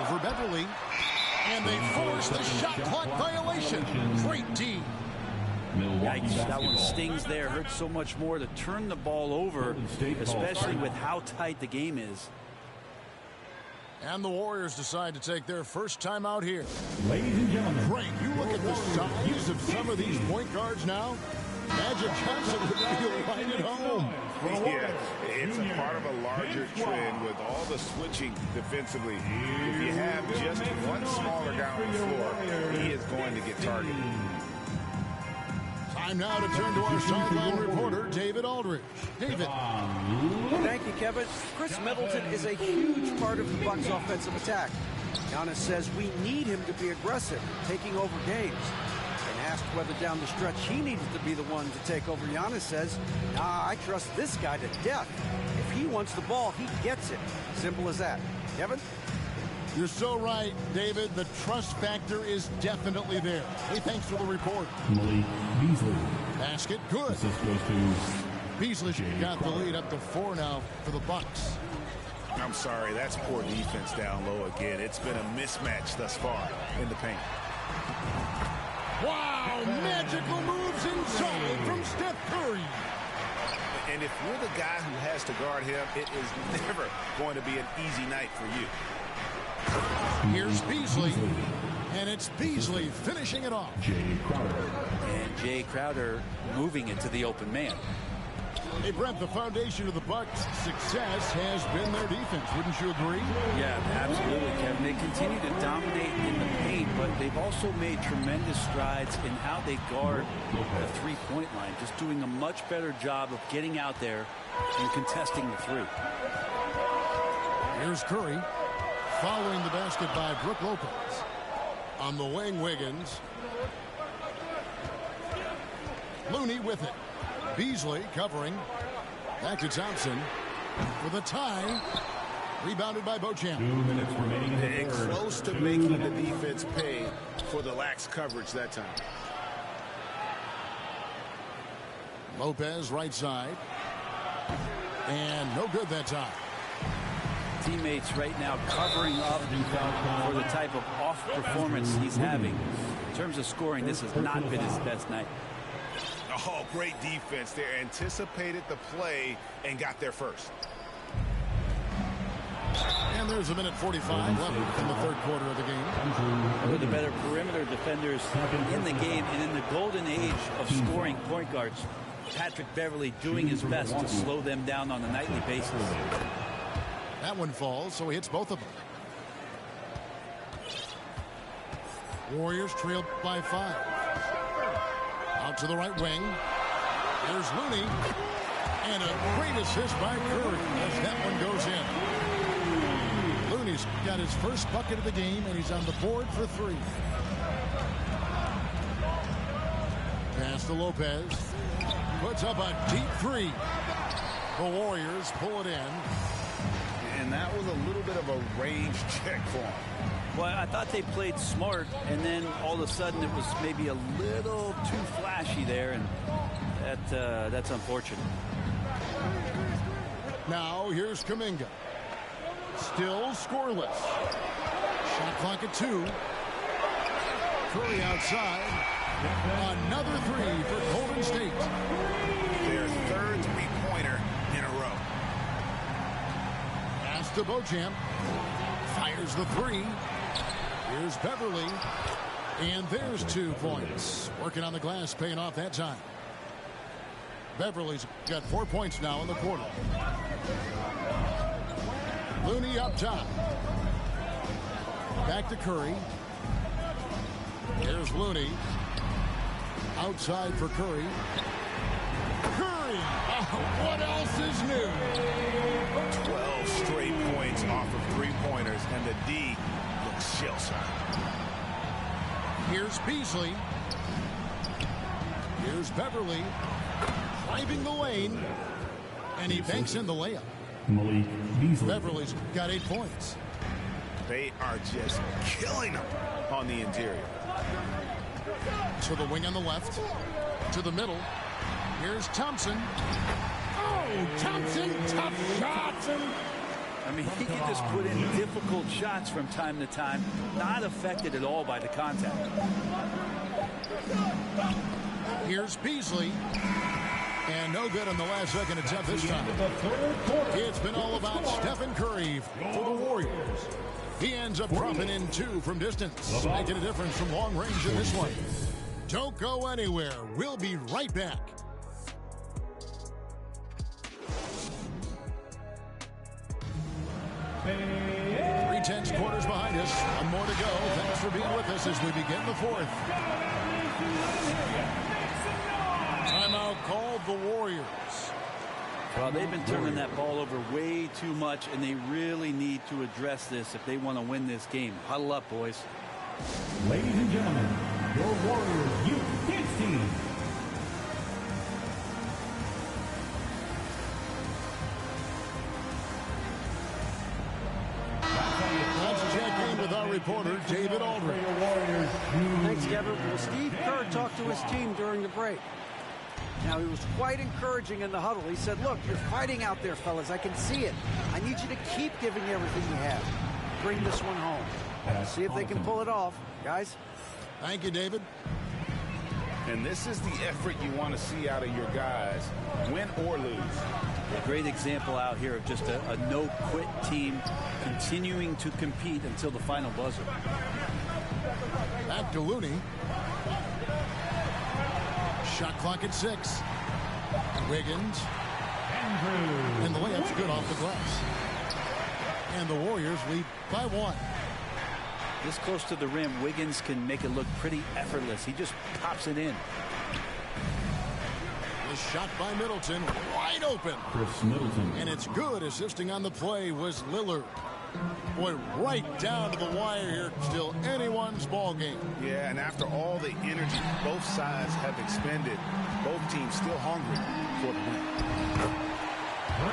Over Beverly. And they force the shot clock violation. Great D. Yikes, that one stings there. Hurt so much more to turn the ball over, especially with how tight the game is. And the Warriors decide to take their first time out here. Ladies and gentlemen, Frank, you look at the size of some of these point guards now. Magic Johnson would feel right at home. Yeah, it's a part of a larger trend with all the switching defensively. If you have just one smaller guy on the floor, he is going to get targeted. Time now to turn to our sideline reporter, David Aldridge. David. Thank you, Kevin. Chris Middleton is a huge part of the Bucks' offensive attack. Giannis says we need him to be aggressive, taking over games. And asked whether down the stretch he needed to be the one to take over, Giannis says, nah, I trust this guy to death. If he wants the ball, he gets it. Simple as that. Kevin? You're so right, David. The trust factor is definitely there. Hey, thanks for the report. Malik Beasley. Basket, good. Assist goes to Beasley got the lead up to 4 now for the Bucks. I'm sorry, that's poor defense down low again. It's been a mismatch thus far in the paint. Wow, magical moves inside from Steph Curry. And if you're the guy who has to guard him, it is never going to be an easy night for you. Here's Beasley, and it's Beasley finishing it off. Jay Crowder. And Jay Crowder moving it to the open man. Hey, Brent, the foundation of the Bucks' success has been their defense. Wouldn't you agree? Yeah, absolutely, Kevin. They continue to dominate in the paint, but they've also made tremendous strides in how they guard the three-point line, just doing a much better job of getting out there and contesting the three. Here's Curry, following the basket by Brook Lopez. On the wing, Wiggins. Looney with it. Beasley covering. Back to Thompson with a tie. Rebounded by Beauchamp. 2 minutes remaining in the And third. close to making the defense pay for the lax coverage that time. Lopez right side. And no good that time. Teammates right now covering up for the type of off performance he's having. In terms of scoring, this has not been his best night. Oh, great defense there. Anticipated the play and got there first. And there's a minute 45 left in the third quarter of the game. One of the better perimeter defenders in the game, and in the golden age of scoring point guards, Patrick Beverley doing his best to slow them down on a nightly basis. That one falls, so he hits both of them. Warriors trailed by 5. Out to the right wing. There's Looney. And a great assist by Curry as that one goes in. Looney's got his first bucket of the game, and he's on the board for 3. Pass to Lopez. Puts up a deep 3. The Warriors pull it in. And that was a little bit of a range check for him. Well, I thought they played smart, and then all of a sudden it was maybe a little too flashy there, and that's unfortunate. Now here's Kuminga. Still scoreless. Shot clock at 2. Curry outside. Another 3 for Golden State. Their third three-pointer in a row. Pass to Beauchamp. Fires the 3. Here's Beverley. And there's 2 points. Working on the glass, paying off that time. Beverley's got 4 points now in the quarter. Looney up top. Back to Curry. Here's Looney. Outside for Curry. Curry! Oh, what else is new? 12 straight points off of three-pointers, and the D looks shell-shocked. Here's Beasley. Here's Beverley. Driving the lane. And he banks in the layup. Malik Beasley. Beverley's got 8 points. They are just killing them on the interior. To the wing on the left. To the middle. Here's Thompson. Oh, Thompson, tough shots. I mean, he can just put in difficult shots from time to time, not affected at all by the contact. Here's Beasley. And no good on the last second attempt this time. It's been all about Stephen Curry for the Warriors. He ends up dropping in 2 from distance, making a difference from long range in this one. Don't go anywhere. We'll be right back. 3/10 quarters behind us. One more to go. Thanks for being with us as we begin the fourth. timeout called the Warriors. Well, they've been turning that ball over way too much, and they really need to address this if they want to win this game. Huddle up, boys. Ladies and gentlemen, your Warriors Youth Kids team. Let's check in with our reporter, David Aldridge. Thanks, Kevin. Well, Steve Kerr talked to his team during the break. Now, he was quite encouraging in the huddle. He said, look, you're fighting out there, fellas. I can see it. I need you to keep giving everything you have. Bring this one home. See if they can pull it off, guys. Thank you, David. And this is the effort you want to see out of your guys, win or lose. A great example out here of just a no-quit team continuing to compete until the final buzzer. Back to Looney. Shot clock at 6. Wiggins. And the layup's good off the glass. And the Warriors lead by 1. This close to the rim, Wiggins can make it look pretty effortless. He just pops it in. The shot by Middleton, wide open. Chris Middleton. And it's good. Assisting on the play was Lillard. Boy, right down to the wire here. Still anyone's ball game. Yeah, and after all the energy both sides have expended, both teams still hungry for the win.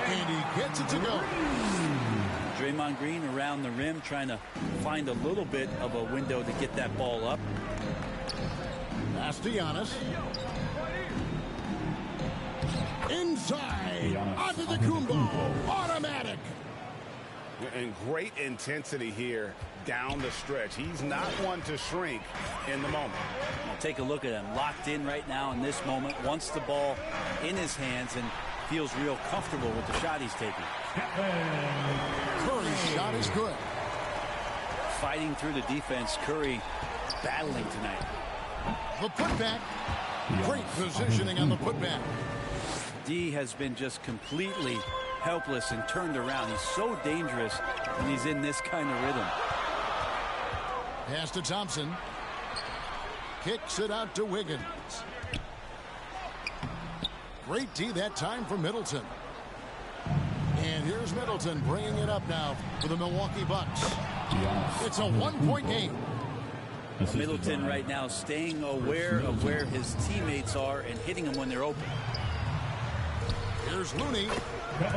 And he gets it to go. Draymond Green around the rim trying to find a little bit of a window to get that ball up. Pass to Giannis. Inside. Onto the Kumbo. Automatic. And great intensity here down the stretch. He's not one to shrink in the moment. Well, take a look at him. Locked in right now in this moment. Wants the ball in his hands and feels real comfortable with the shot he's taking. Curry's shot is good. Fighting through the defense. Curry battling tonight. The putback. Great positioning on the putback. D has been just completely helpless and turned around. He's so dangerous when he's in this kind of rhythm. Pass to Thompson. Kicks it out to Wiggins. Great D that time for Middleton. And here's Middleton bringing it up now for the Milwaukee Bucks. It's a one-point game. Middleton right now staying aware of where his teammates are and hitting them when they're open. Here's Looney.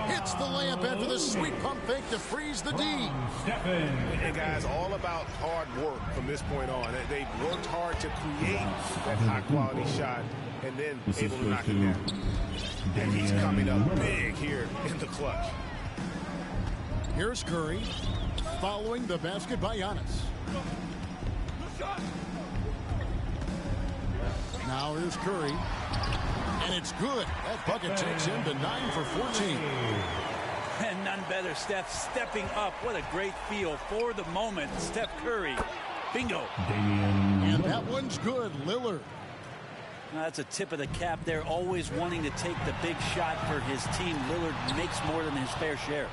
Hits the layup after the sweet pump fake to freeze the D. And guys, all about hard work from this point on. They've worked hard to create that high-quality shot and then able to knock it down. And he's coming up big here in the clutch. Here's Curry following the basket by Giannis. Now here's Curry. And it's good. That bucket takes him to 9 for 14. And none better. Steph stepping up. What a great feel for the moment. Steph Curry. Bingo. And that one's good. Lillard. That's a tip of the cap there. Always wanting to take the big shot for his team. Lillard makes more than his fair share.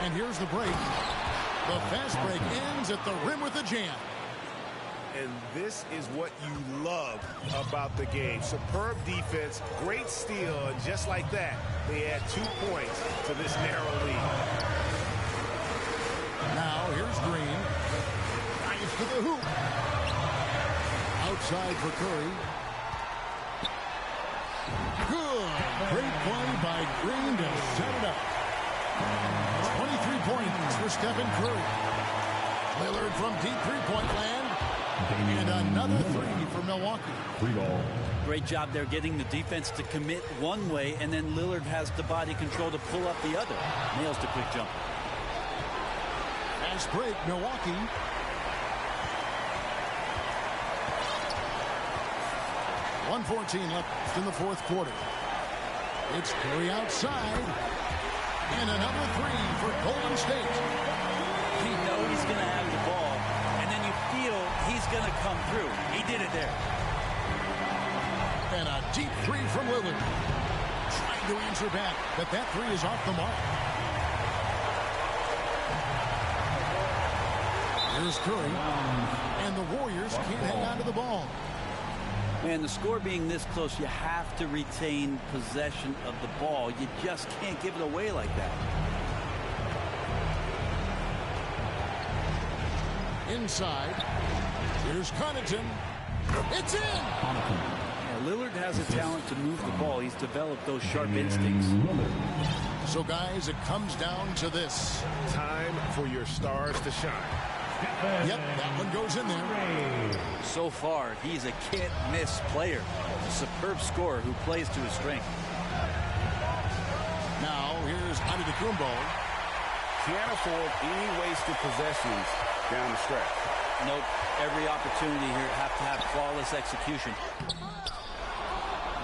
And here's the break. The fast break ends at the rim with a jam. And this is what you love about the game. Superb defense, great steal, and just like that, they add 2 points to this narrow lead. Now here's Green. Nice to the hoop. Outside for Curry. Good. Great play by Green to set it up. 23 points for Stephen Curry. Lillard from deep three-point land. And another 3 for Milwaukee. 3 ball. Great job there getting the defense to commit one way, and then Lillard has the body control to pull up the other. Nails the quick jump. Fast break, Milwaukee. .114 left in the fourth quarter. It's Curry outside. And another 3 for Golden State. You know he's going to have the ball, and then you feel he's going to come through. He did it there. And a deep 3 from Lillard. Trying to answer back, but that 3 is off the mark. Here's Curry. And the Warriors can't hang on to the ball. And the score being this close, you have to retain possession of the ball. You just can't give it away like that. Inside. Here's Connaughton. It's in! Yeah, Lillard has a talent to move the ball. He's developed those sharp instincts. So, guys, it comes down to this. Time for your stars to shine. Yep, that one goes in there. So far, he's a can't-miss player. A superb scorer who plays to his strength. Now, here's Antetokounmpo. Can't afford any wasted possessions down the stretch. Nope. Every opportunity here have to have flawless execution.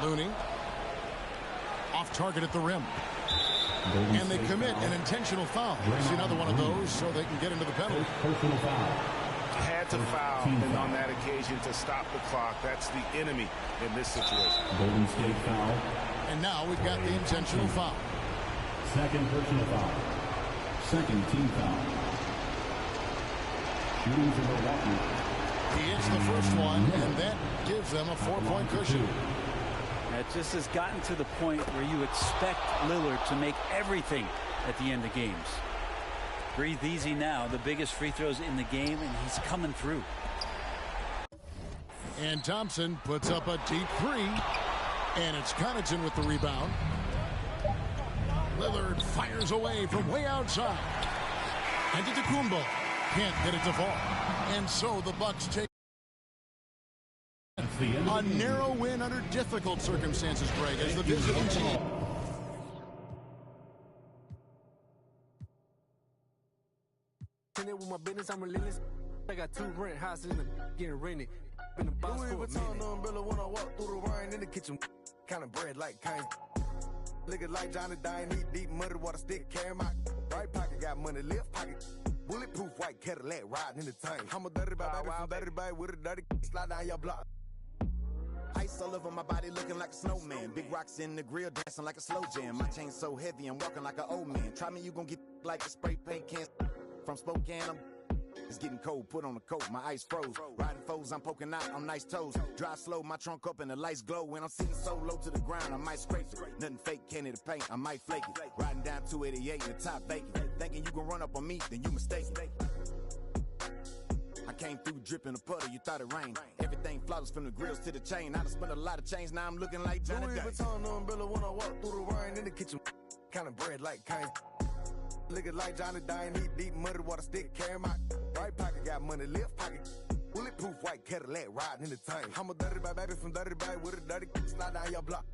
Looney. Off target at the rim. And they commit an intentional foul. See another one of those so they can get into the penalty. Personal foul. Had to foul, and on that occasion to stop the clock. That's the enemy in this situation. Golden State foul. And now we've got the intentional foul. Second personal foul. Second team foul. Shooting for Milwaukee. He hits the first one, and that gives them a 4-point cushion. It just has gotten to the point where you expect Lillard to make everything at the end of games. Breathe easy now. The biggest free throws in the game, and he's coming through. And Thompson puts up a deep three, and it's Connaughton with the rebound. Lillard fires away from way outside. And Antetokounmpo can't get it to fall. And so the Bucks take a narrow win under difficult circumstances, Greg, as the visiting team. With my business, I'm relentless. I got 2 rent houses in the getting rented. Been a boss for a minute. Umbrella when I walk through the rain in the kitchen. Kind of bread like kind. Nigga like Johnny Dine, eat deep muddy water stick, carry my right pocket, got money, left pocket. Bulletproof white Cadillac riding in the tank. I'm a dirty baby from dirty baby with a dirty slide down your block. Ice all over my body looking like a snowman. Big rocks in the grill dancing like a slow jam. My chain so heavy I'm walking like an old man. Try me, you gon' get like a spray paint can. From Spokane, it's getting cold, put on a coat, my ice froze. Riding foes, I'm poking out on nice toes. Drive slow, my trunk up and the lights glow. When I'm sitting so low to the ground, I might scrape it. Nothing fake, candy to paint, I might flake it. Riding down 288 in the top vacant. Thinking you gon' run up on me, then you mistaken. I came through dripping a puddle, you thought it rained. Everything flawless from the grills to the chain. I done spent a lot of change, now I'm looking like Johnny Day. Louis Vuitton umbrella when I walk through the rain in the kitchen. Kind of bread like kind. Nigga like Johnny Dine, eat deep muddy water stick, carry my right pocket, got money, left pocket. Bulletproof white Cadillac riding in the tank. I'm a dirty baby from dirty baby with a dirty slide down your block.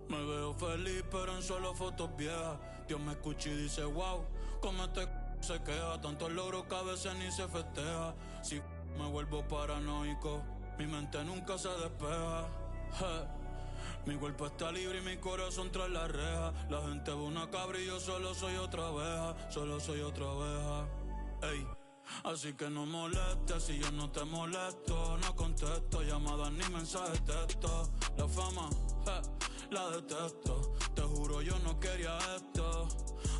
Me veo feliz pero en solo fotos viejas. Dios me escucha y dice wow, como este se queja. Tantos logros que a veces ni se festeja. Si me vuelvo paranoico, mi mente nunca se despeja. Mi cuerpo está libre y mi corazón tras la reja. La gente ve una cabra y yo solo soy otra abeja. Solo soy otra abeja. Ey. Así que no molestes si yo no te molesto. No contesto llamadas ni mensajes de texto. La fama, la detesto. Te juro yo no quería esto.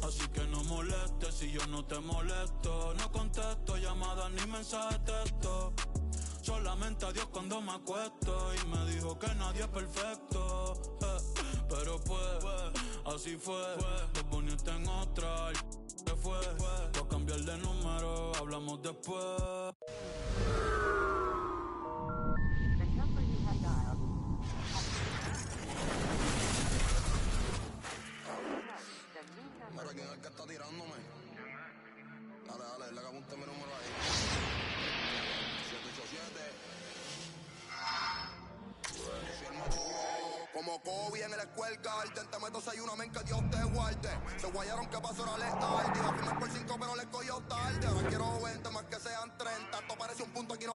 Así que no molestes si yo no te molesto. No contesto llamadas ni mensajes de texto. Solamente a Dios cuando me acuesto. Y me dijo que nadie es perfecto. Pero pues, así fue. Te poniste en otra. ¿Qué fue? Voy a cambiar de número. Hablamos después. Mira quién es el que está tirándome. Dale, le apunte mi número ahí. 787. Yo soy el más duro. Como como Kobe en el escuelga. Inténtame entonces hay una men que Dios te guarde. Se guayaron que pasó la letal. Iba a firmar por 5 pero les cogió tarde. Ahora quiero 20 más que sean 30. Esto parece un punto aquí no.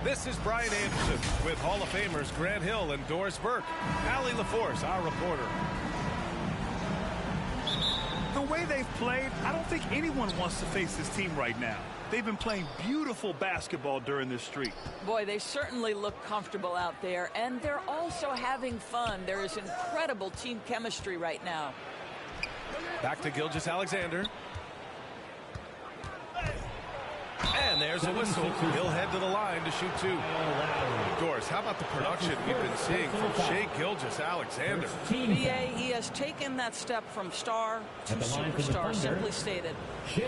This is Brian Anderson with Hall of Famers Grant Hill and Doris Burke. Allie LaForce, our reporter. The way they've played, I don't think anyone wants to face this team right now. They've been playing beautiful basketball during this streak. Boy, they certainly look comfortable out there, and they're also having fun. There is incredible team chemistry right now. Back to Gilgeous-Alexander. And there's a whistle. He'll head to the line to shoot two. Doris, how about the production we've been seeing from Shai Gilgeous-Alexander? BA, he has taken that step from star to superstar, simply stated.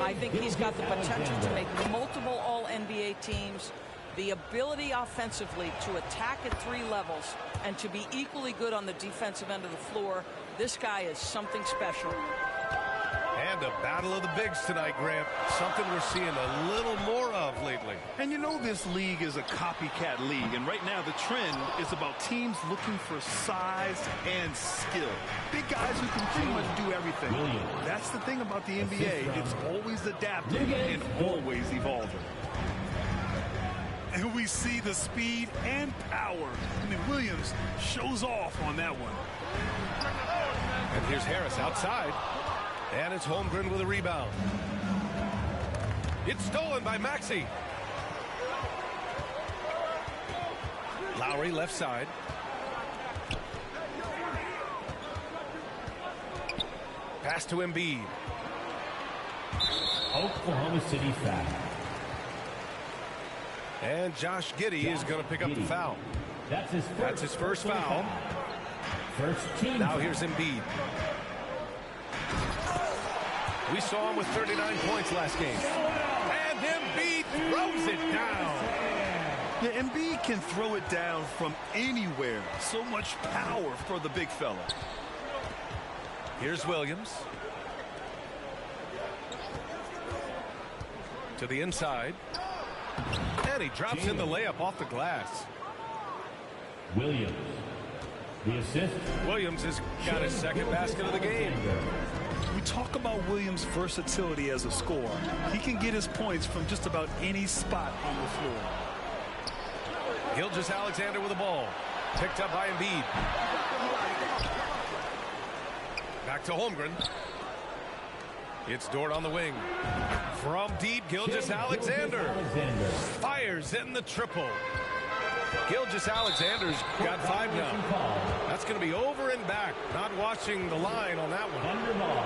I think he's got the potential to make multiple All-NBA teams, the ability offensively to attack at 3 levels, and to be equally good on the defensive end of the floor. This guy is something special. And a battle of the bigs tonight, Grant. Something we're seeing a little more of lately. And you know this league is a copycat league, and right now the trend is about teams looking for size and skill. Big guys who can pretty much do everything. That's the thing about the NBA. It's always adapting and always evolving. And we see the speed and power. I mean, Williams shows off on that one. And here's Harris outside. And it's Holmgren with a rebound. It's stolen by Maxey. Lowry left side. Pass to Embiid. Oklahoma City foul. And Josh Giddey is going to pick up the foul. That's his first foul. First team. Now here's Embiid. We saw him with 39 points last game. And Embiid throws it down. Yeah, Embiid can throw it down from anywhere. So much power for the big fella. Here's Williams. To the inside. And he drops in the layup off the glass. Williams. The assist. Williams has got his second basket of the game. We talk about Williams' versatility as a scorer. He can get his points from just about any spot on the floor. Gilgeous-Alexander with the ball. Picked up by Embiid. Back to Holmgren. It's Dort on the wing. From deep, Gilgeous-Alexander fires in the triple. Gilgeous-Alexander's got 5 now. That's going to be over and back. Not watching the line on that one. Under ball.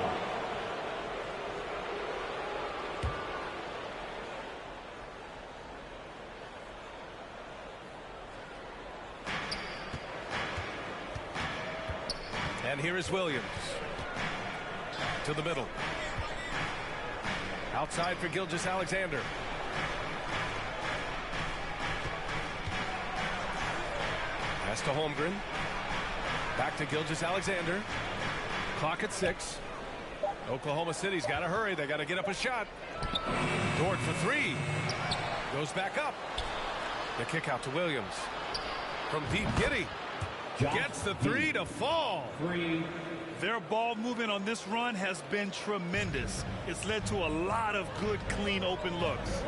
And here is Williams. To the middle. Outside for Gilgeous-Alexander. Pass to Holmgren. Back to Gilgeous-Alexander. Clock at 6. Oklahoma City's got to hurry. They got to get up a shot. Dort for 3. Goes back up. The kick out to Williams. From deep, Giddey. Gets the 3 to fall. Their ball movement on this run has been tremendous. It's led to a lot of good, clean, open looks.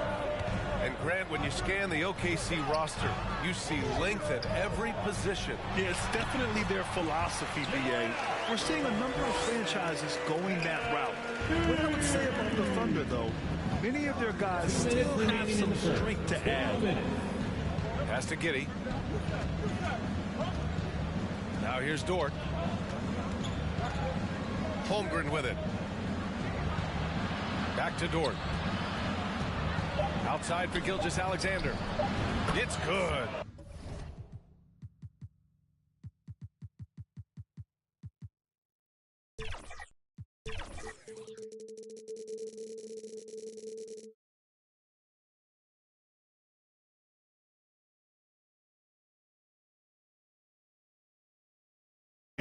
And Grant, when you scan the OKC roster, you see length at every position. Yeah, it's definitely their philosophy, BA. We're seeing a number of franchises going that route. What I would say about the Thunder, though, many of their guys still have some strength to add. Pass to Giddey. Now here's Dort. Holmgren with it. Back to Dort. Outside for Gilgeous-Alexander. It's good.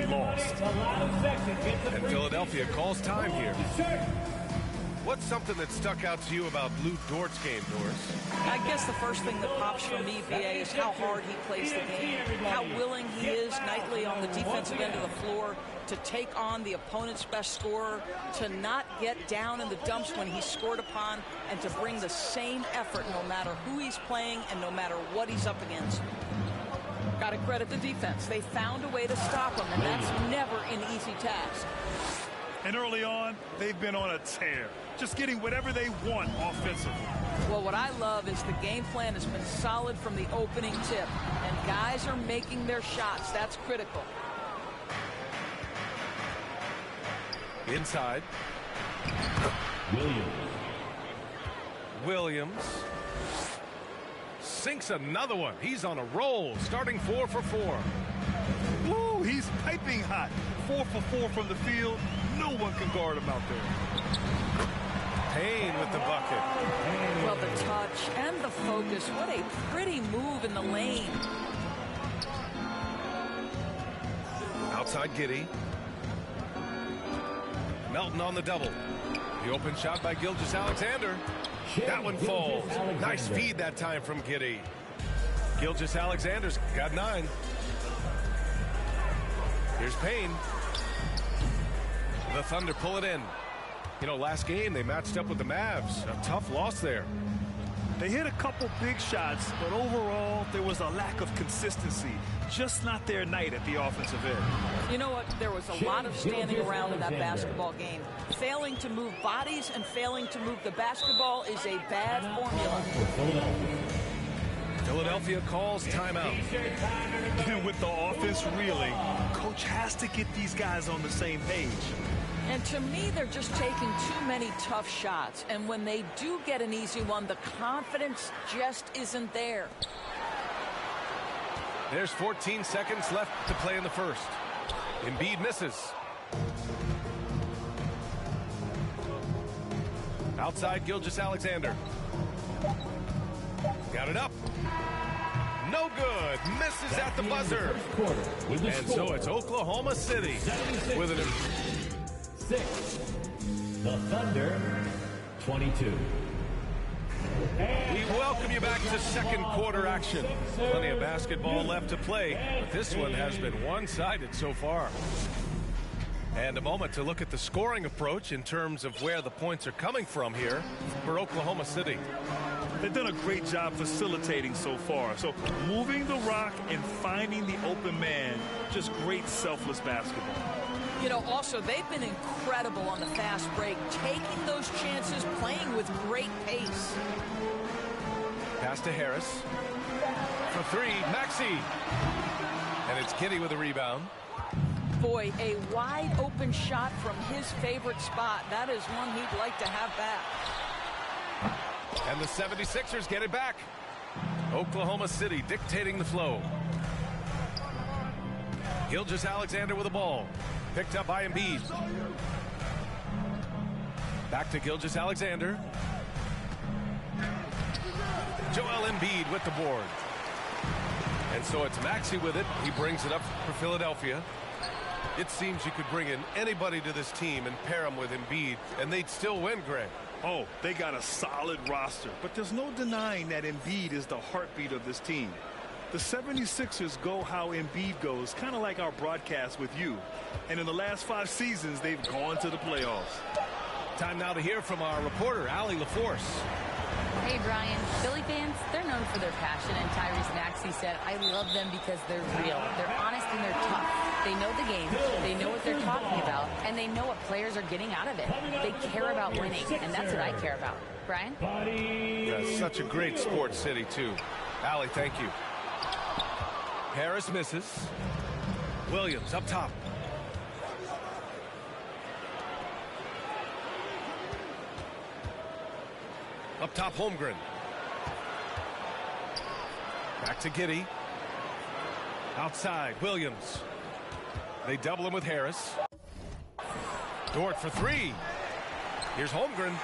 Lost. And Philadelphia calls time here. What's something that stuck out to you about Lou Dort's game, Doris? I guess the first thing that pops from me, VA, is how hard he plays the game, how willing he is nightly on the defensive end of the floor to take on the opponent's best scorer, to not get down in the dumps when he's scored upon, and to bring the same effort no matter who he's playing and no matter what he's up against. Got to credit the defense. They found a way to stop him, and that's never an easy task. And early on, they've been on a tear, just getting whatever they want offensively. Well, what I love is the game plan has been solid from the opening tip, and guys are making their shots. That's critical. Inside. Williams. Sinks another one. He's on a roll, starting 4 for 4. Woo, he's piping hot. 4 for 4 from the field. No one can guard him out there. Payne with the bucket. Well, the touch and the focus. What a pretty move in the lane. Outside Giddey. Melton on the double. The open shot by Gilgeous-Alexander. That one falls. Nice feed that time from Giddey. Gilgeous-Alexander's got 9. Here's Payne. The Thunder pull it in. You know, last game they matched up with the Mavs. A tough loss there. They hit a couple big shots, but overall there was a lack of consistency. Just not their night at the offensive end. You know what? There was a lot of standing around in that basketball game. Failing to move bodies and failing to move the basketball is a bad formula. Philadelphia calls timeout. And with the offense reeling, coach has to get these guys on the same page. And to me, they're just taking too many tough shots. And when they do get an easy one, the confidence just isn't there. There's 14 seconds left to play in the first. Embiid misses. Outside Gilgeous-Alexander. Got it up. No good. Misses at the buzzer. And so it's Oklahoma City with an 6. The Thunder, 22. We welcome you back to second quarter action. Plenty of basketball left to play, but this one has been one-sided so far. And a moment to look at the scoring approach in terms of where the points are coming from here for Oklahoma City. They've done a great job facilitating so far. So moving the rock and finding the open man, just great selfless basketball. You know, also, they've been incredible on the fast break, taking those chances, playing with great pace. Pass to Harris. For 3, Maxey. And it's Giddey with a rebound. Boy, a wide open shot from his favorite spot. That is one he'd like to have back. And the 76ers get it back. Oklahoma City dictating the flow. Gilgeous-Alexander with the ball. Picked up by Embiid. Back to Gilgeous-Alexander. Joel Embiid with the board. And so it's Maxey with it. He brings it up for Philadelphia. It seems you could bring in anybody to this team and pair them with Embiid, and they'd still win, Greg. Oh, they got a solid roster, but there's no denying that Embiid is the heartbeat of this team. The 76ers go how Embiid goes, kind of like our broadcast with you. And in the last 5 seasons, they've gone to the playoffs. Time now to hear from our reporter, Allie LaForce. Hey, Brian. Philly fans, they're known for their passion, and Tyrese Maxey said, I love them because they're real. They're honest and they're tough. They know the game, they know what they're talking about, and they know what players are getting out of it. They care about winning, and that's what I care about. Brian? Yeah, such a great sports city, too. Allie, thank you. Harris misses. Williams up top. Up top, Holmgren. Back to Giddey. Outside, Williams. They double him with Harris. Dort for 3. Here's Holmgren.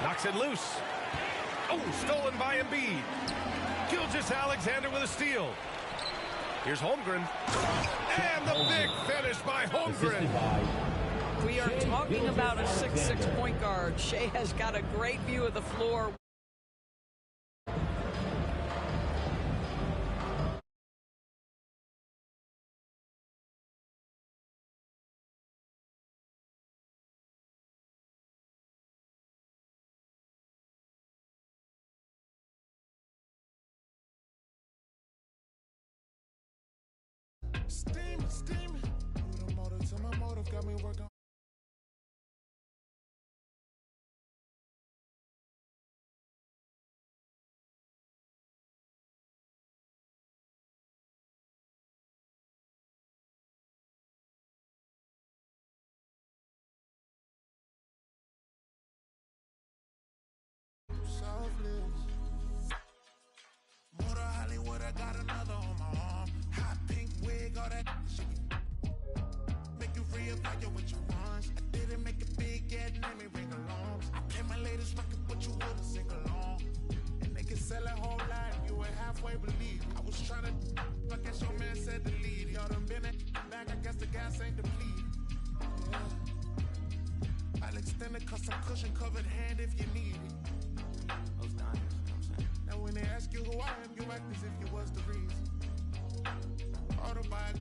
Knocks it loose. Oh, stolen by Embiid. Gilgeous-Alexander with a steal. Here's Holmgren. And the big finish by Holmgren. We are talking about a 6'6" point guard. Shea has got a great view of the floor. Steaming, steaming. Put a motor to my motive, got me working. Selfless. Motor Hollywood, I got another on my arm. Hot pink wig, all that shit. Make you reevaluate what you want. I didn't make it big yet, let me ring along. I play my latest record, but you wouldn't sing along. And they can sell a whole lot, you would halfway believe. I was trying to, I guess your man said to lead. Y'all done been in back, I guess the gas ain't depleted. Yeah. I'll extend a custom cushion covered hand if you need it. Those diamonds, you know what I'm saying? Now when they ask you who I am, you act as if you was the reason. Autobiography.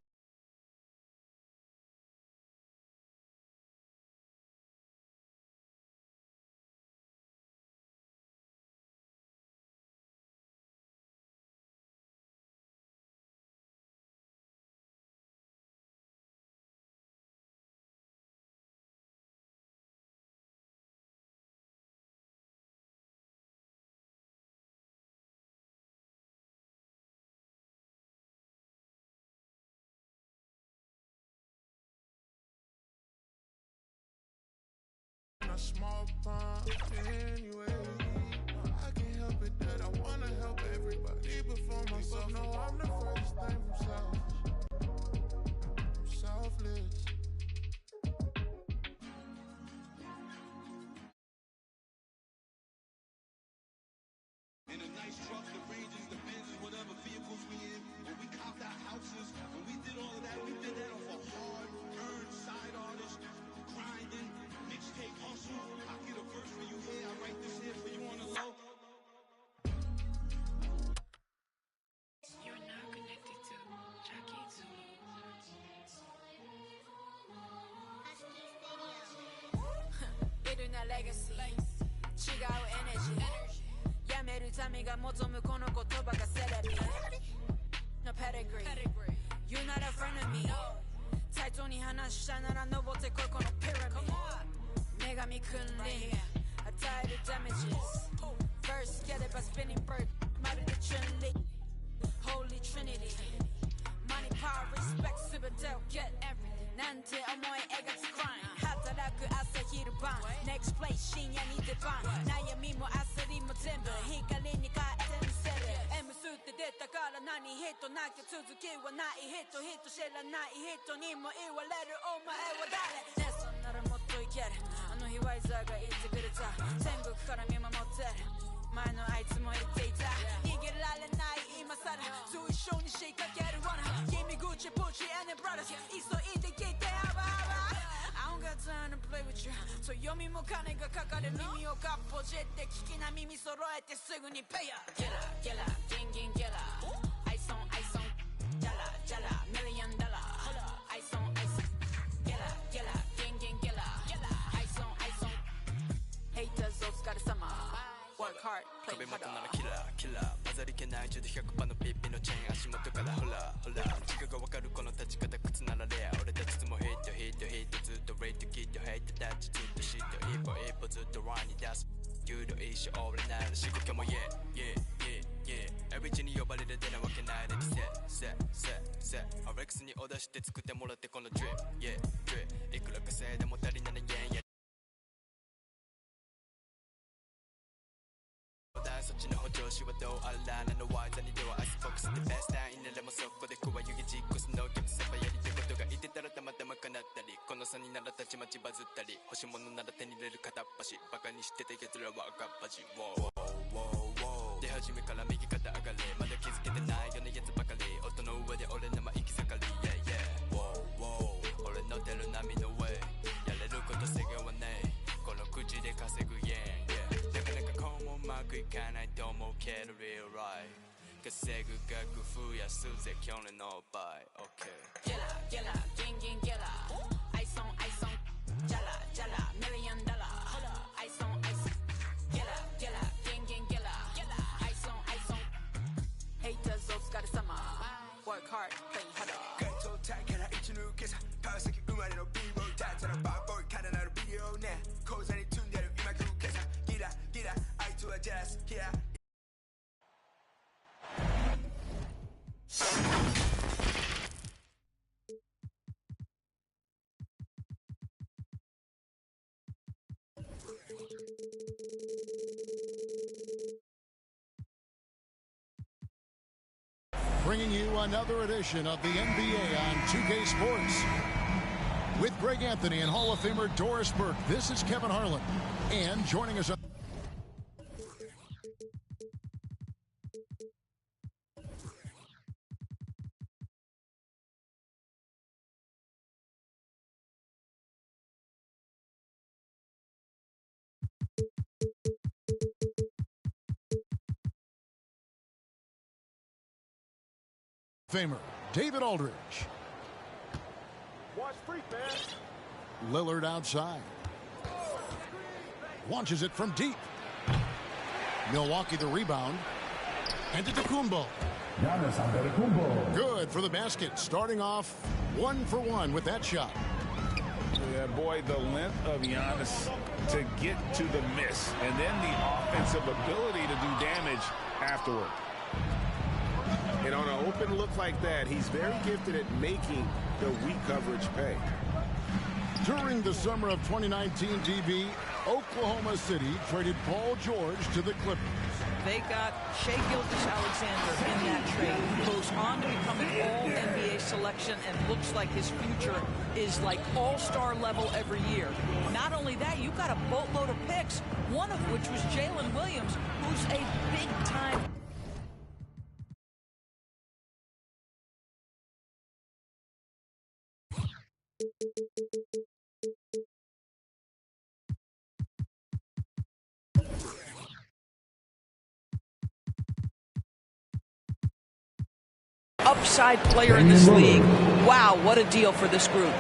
A small pond anyway. I can't help it that I wanna help everybody before myself. No, I'm the furthest thing from selfish. I'm selfless. In a nice truck, the Rangers, the Benzes, whatever vehicles we in. When we copped our houses, when we did all of that, we did that off a hard-earned side artist, grinding, mixtape hustle. I get a verse for you here, I write this here for you on the low. You're now connected to Jackie 2. ビルなレガシー、違うエネジー。やめるためが望むこの言葉がセレビ。No pedigree, you're not a friend of me. 対等に話したなら登ってこいこのピラミッド。女神君臨、与えるダメージ。Verse やれば spinning bird、まるでチュンリー。Holy Trinity, money, power, respect, すべてを get everything。なんて思い描く crime。働く朝昼晩、next play 深夜に出番。悩みも焦りも全部光に変えてみせる。M スって出たから何人なきゃ続きはない人、知らない人にも言われるお前は誰。ねそんならもっといける。あの日ワイザーが言ってくれた。天国から見守ってる。前のあいつも言っていた。逃げられない今さら随所に仕掛ける罠。君口プチ and brothers 急いで聞いてアバアバ。I don't got time to play with you。強みも金がかかる耳をかっぽじって聞きな耳揃えてすぐにペイヤー。ゲラゲラギンギンゲラ。アイソンアイソンジャラジャラミリオンダラー。アイソンアイソンゲラゲラギンギンゲラ。アイソンアイソンヘイターズお疲れ様。Work hard, play harder。壁元ならキラーキラー混ざり気ない10で100%のピッピのチェーン足元からホラホラ違うが分かるこの立ち方靴ならレア俺たちいつもヒットヒットヒットずっとレイトキットヘイトタッチずっとシット一歩一歩ずっとラインに出す有料一生俺なら仕事も yeah yeah yeah yeah every に呼ばれる出なわけないでセアレックスにオーダーして作ってもらってこのドリップ yeah ドリップいくら稼いでも足りない円やそっちの補助しはどうあらなのワイザにではアイスボックスでベストタインならもそこで食わ湯気実行すのお客様やりたいことがいてたらたまたま叶ったりこの差にならたちまちバズったり欲しいものなら手に入れる片っ端バカにしてた奴らは赤っ端出始めから右肩上がりまだ気づけてないようなやつばかり音の上で俺の生き盛り Yeah yeah 俺の出る波の上やれる稼ぐ額増やすぜ去年の倍 OK Gilla, gilla, ging, ging, gilla. Ice on, jala, jala, $1 million. Ice on, gilla, gilla, ging, ging, gilla. Ice on. Haters, those got a summer. Work hard, play harder. 街頭大から一抜けさ川崎生まれの B-boy だったらバーボーイからなるビデオね口座に積んでる今食うけさギラギラあいつはジャスギラBringing you another edition of the NBA on 2K Sports. With Greg Anthony and Hall of Famer Doris Burke, this is Kevin Harlan. And joining us on Famer David Aldridge. Watch freak, man. Lillard outside. Launches it from deep. Milwaukee the rebound. And to Antetokounmpo. Good for the basket. Starting off 1-for-1 with that shot. Yeah, boy, the length of Giannis to get to the miss. And then the offensive ability to do damage afterward. And on an open look like that, he's very gifted at making the weak coverage pay. During the summer of 2019 DB, Oklahoma City traded Paul George to the Clippers. They got Shai Gilgeous-Alexander in that trade, who goes on to become an all-NBA selection and looks like his future is like all-star level every year. Not only that, you got a boatload of picks, one of which was Jalen Williams, who's a big-time upside player in this league. Wow, what a deal for this group.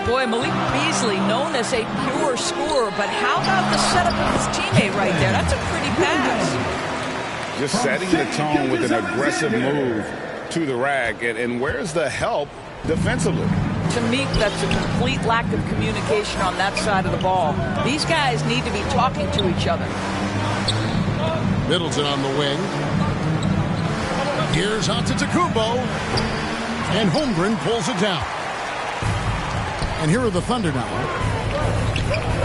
Boy, Malik Beasley, known as a pure scorer, but how about the setup of his teammate right there? That's a pretty pass. Just setting the tone with an aggressive move to the rack. And where's the help defensively? To me, that's a complete lack of communication on that side of the ball. These guys need to be talking to each other. Middleton on the wing. Here's Antetokounmpo. And Holmgren pulls it down. And here are the Thunder now.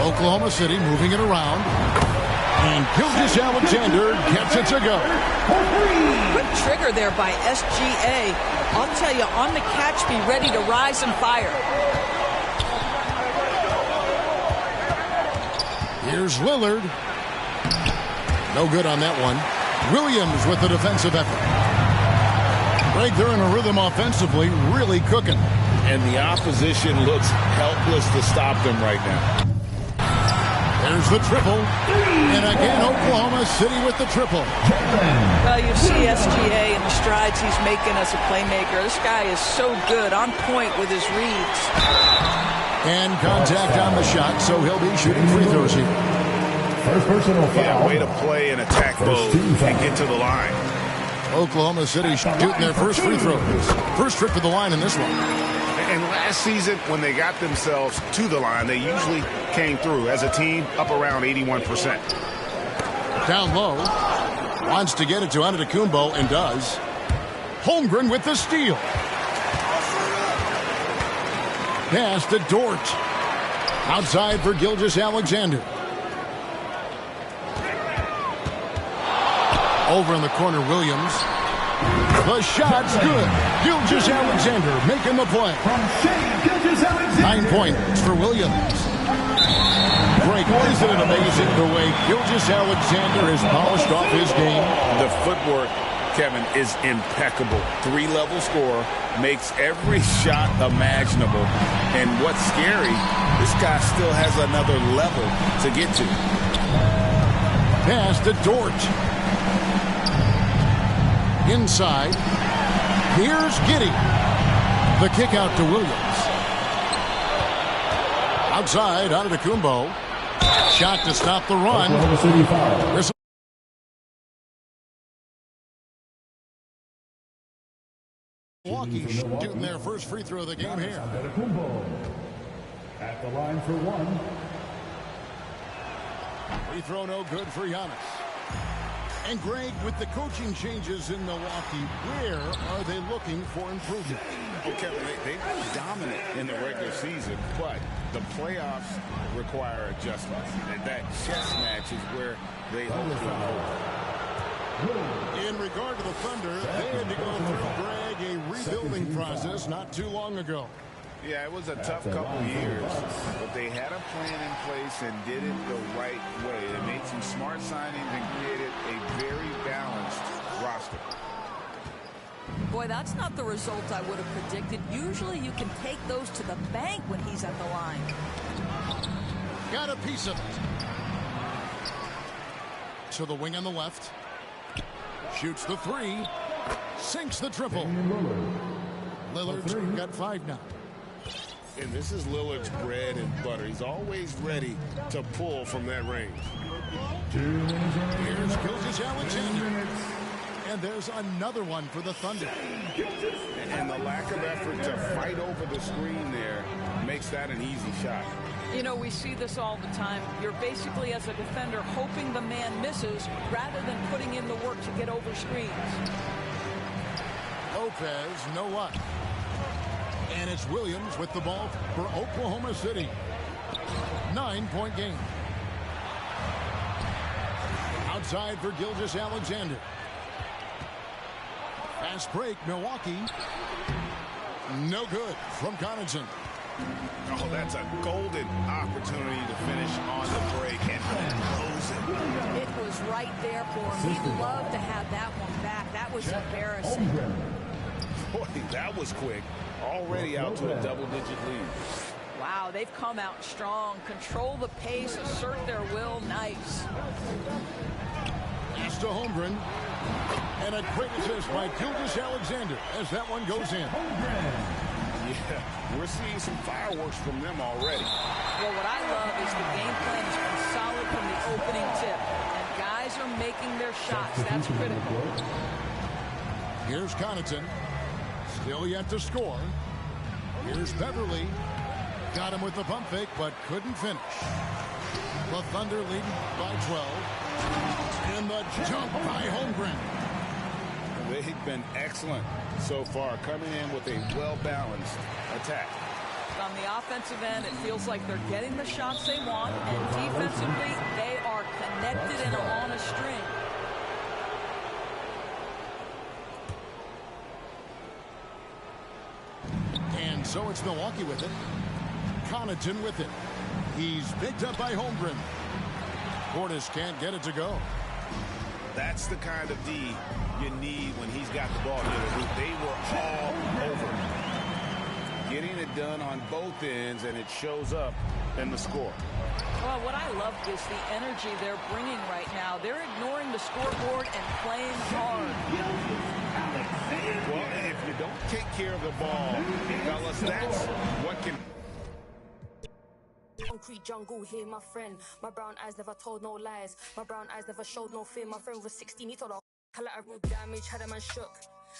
Oklahoma City moving it around. And Gilgeous-Alexander gets it to go. Good trigger there by SGA. I'll tell you, on the catch, be ready to rise and fire. Here's Lillard. No good on that one. Williams with the defensive effort. Greg, they're in a rhythm offensively, really cooking. And the opposition looks helpless to stop them right now. There's the triple. And again, Oklahoma City with the triple. Well, you see SGA and the strides he's making as a playmaker. This guy is so good, on point with his reads. And contact on the shot, so he'll be shooting free throws here. First personal foul. Yeah, way to play and attack mode and get to the line. Oklahoma City shooting their first free throws. First trip to the line in this one. And last season, when they got themselves to the line, they usually came through as a team up around 81%. Down low. Wants to get it to Antetokounmpo and does. Holmgren with the steal. Pass to Dort. Outside for Gilgeous-Alexander. Over in the corner, Williams. The shot's good. Gilgeous-Alexander making the play. 9 points for Williams. Great. Isn't it amazing the way Gilgeous-Alexander has polished off his game? The footwork, Kevin, is impeccable. 3-level scorer, makes every shot imaginable. And what's scary, this guy still has another level to get to. Pass to Dort. Inside. Here's Giddey. The kick out to Williams. Outside, out of Kumbo. Shot to stop the run. Milwaukee shooting their first free throw of the game here. At the line for one. Free throw no good for Giannis. And Greg, with the coaching changes in Milwaukee, where are they looking for improvement? Well, Kevin, they've been dominant in the regular season, but the playoffs require adjustments. And that chess match is where they hope to improve. In regard to the Thunder, they had to go through, Greg, a rebuilding process not too long ago. Yeah, it was a tough couple of years, but they had a plan in place and did it the right way. They made some smart signings and created a very balanced roster. Boy, that's not the result I would have predicted. Usually you can take those to the bank when he's at the line. Got a piece of it. To the wing on the left. Shoots the three. Sinks the triple. Lillard's got 5 now. And this is Lillard's bread and butter. He's always ready to pull from that range. Here's Gilgeous-Alexander. And there's another one for the Thunder. And the lack of effort to fight over the screen there makes that an easy shot. You know, we see this all the time. You're basically, as a defender, hoping the man misses rather than putting in the work to get over screens. Lopez, no luck. And it's Williams with the ball for Oklahoma City. 9-point game. Outside for Gilgeous-Alexander. Fast break, Milwaukee. No good from Connaughton. Oh, that's a golden opportunity to finish on the break and close it. It was right there for him. He'd love to have that one back. That was embarrassing. Boy, that was quick. Already out to a double-digit lead. Wow, they've come out strong. Control the pace, assert their will. Nice. Pass to Holmgren. And a great assist by Gilgeous-Alexander as that one goes in. Yeah, we're seeing some fireworks from them already. Well, what I love is the game plan has been solid from the opening tip. And guys are making their shots. That's critical. Here's Connaughton. Still yet to score. Here's Beverly. Got him with the pump fake, but couldn't finish. The Thunder leading by 12. And the jump by Holmgren. They've been excellent so far, coming in with a well-balanced attack. On the offensive end, it feels like they're getting the shots they want, and defensively, they are connected and on a string. And so it's Milwaukee with it. Connaughton with it. He's picked up by Holmgren. Portis can't get it to go. That's the kind of D you need when he's got the ball. They were all over him. Getting it done on both ends, and it shows up in the score. Well, what I love is the energy they're bringing right now. They're ignoring the scoreboard and playing hard. Well, if you don't take care of the ball, fellas, that's what can... Concrete jungle here, my friend. My brown eyes never told no lies. My brown eyes never showed no fear. My friend was 16, he told her collateral damage, had a man shook.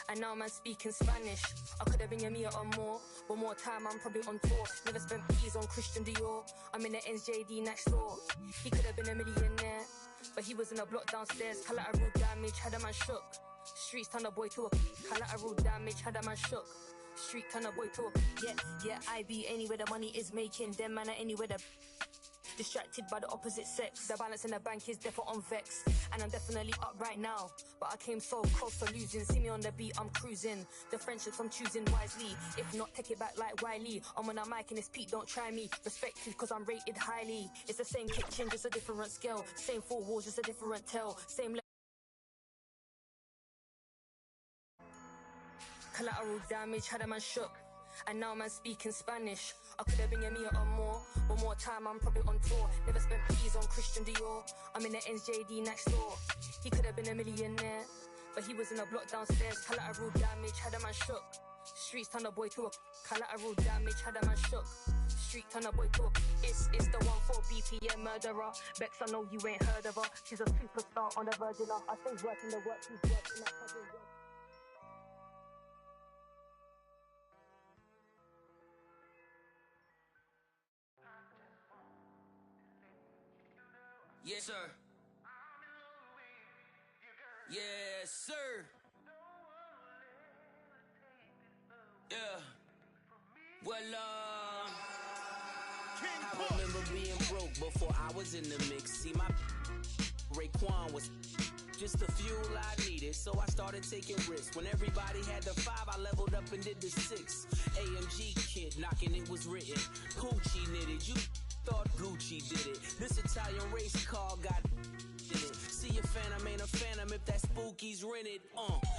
And now man speaking Spanish. I could have been a meter or more. One more time, I'm probably on tour. Never spent peas on Christian Dior. I'm in the NJD next door. He could have been a millionaire, but he was in a block downstairs. Collateral damage, had a man shook. Streets turn a boy to a collateral damage, had a man shook. Street turn a boy to a yeah, I be anywhere the money is making. Them man are anywhere the distracted by the opposite sex. The balance in the bank is definitely on vex. And I'm definitely up right now, but I came so close to losing. See me on the beat, I'm cruising. The friendships I'm choosing wisely. If not, take it back like Wiley. I'm on a mic and it's Pete, don't try me. Respected cause I'm rated highly. It's the same kitchen, just a different scale. Same four walls, just a different tale. Same collateral damage, had a man shook. And now man speaking Spanish. I could have been a meter or more. One more time, I'm probably on tour. Never spent peas on Christian Dior. I'm in the NJD next door. He could have been a millionaire, But he was in a block downstairs, collateral damage, had a man shook. Streets turn a boy to a collateral damage, had a man shook. Street turn a boy to a it's the 1-4 BPM murderer. Bex, I know you ain't heard of her. She's a superstar on the Virgin. I think working the work, she's working that puzzle. Yes, sir. Yes, sir. Yeah. Well, I remember being broke before I was in the mix. See, my Raekwon was just the fuel I needed, so I started taking risks. When everybody had the 5, I leveled up and did the 6. AMG kid knocking, it was written. Poochie knitted, you thought Gucci did it. This Italian race car got in it. See a phantom, ain't a phantom if that spooky's rented.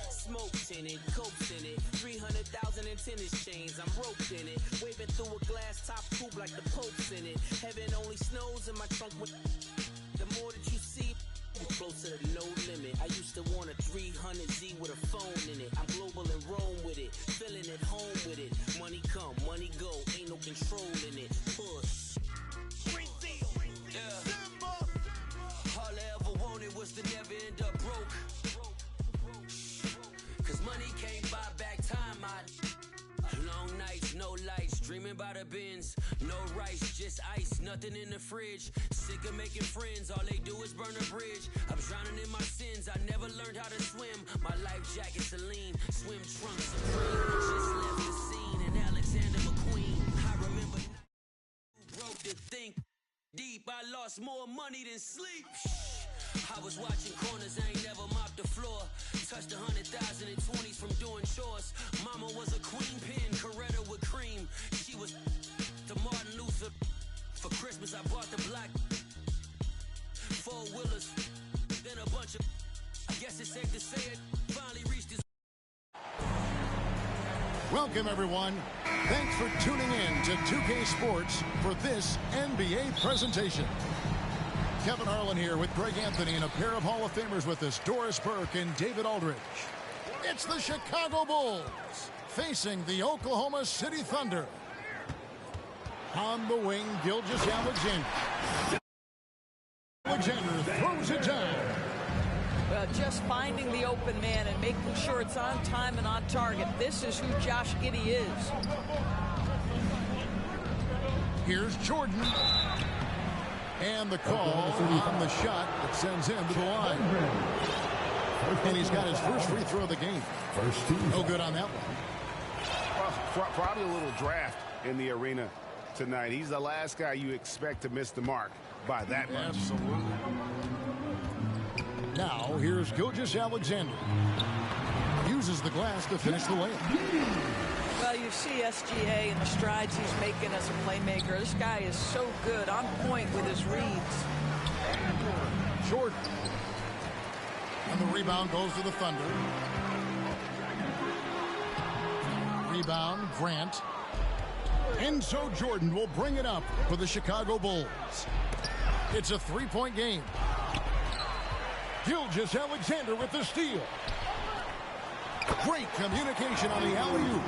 Smoke tinted, cokes in it, 300,000 in tennis chains. I'm roped in it, waving through a glass top coupe like the Pope's in it. Heaven only snows in my trunk. With the more that you see, closer to no limit. I used to want a 300Z with a phone in it. I'm global and Rome with it, feeling at home with it. Money come, money go, ain't no control in it. Push. Yeah. All I ever wanted was to never end up broke. Cause money can't buy back time. Long nights, no lights, dreaming about the bins. No rice, just ice, nothing in the fridge. Sick of making friends, all they do is burn a bridge. I'm drowning in my sins, I never learned how to swim. My life jacket Celine, swim trunks Supreme. Just left the scene in Alexander McQueen. I remember broke to think deep, I lost more money than sleep. I was watching corners, I ain't never mopped the floor. Touched 100,000 in 20s from doing chores. Mama was a queen pin, Coretta with cream. She was to Martin Luther. For Christmas I bought the black 4-wheelers. Then a bunch of, I guess it's safe to say it, finally reached his. Welcome, everyone. Thanks for tuning in to 2K Sports for this NBA presentation. Kevin Harlan here with Greg Anthony and a pair of Hall of Famers with us, Doris Burke and David Aldridge. It's the Chicago Bulls facing the Oklahoma City Thunder. On the wing, Gilgeous-Alexander. Alexander throws it down. Well, just finding the open man and making sure it's on time and on target. This is who Josh Giddey is. Here's Jordan. And the call on the shot that sends him to the line. And he's got his first free throw of the game. No good on that one. Well, probably a little draft in the arena tonight. He's the last guy you expect to miss the mark by that much. Absolutely. Now, here's Gilgeous-Alexander. Uses the glass to finish the layup. Well, you see SGA and the strides he's making as a playmaker. This guy is so good, on point with his reads. Jordan. And the rebound goes to the Thunder. Rebound, Grant. And so Jordan will bring it up for the Chicago Bulls. It's a three-point game. Gilgeous-Alexander with the steal. Great communication on the alley-oop.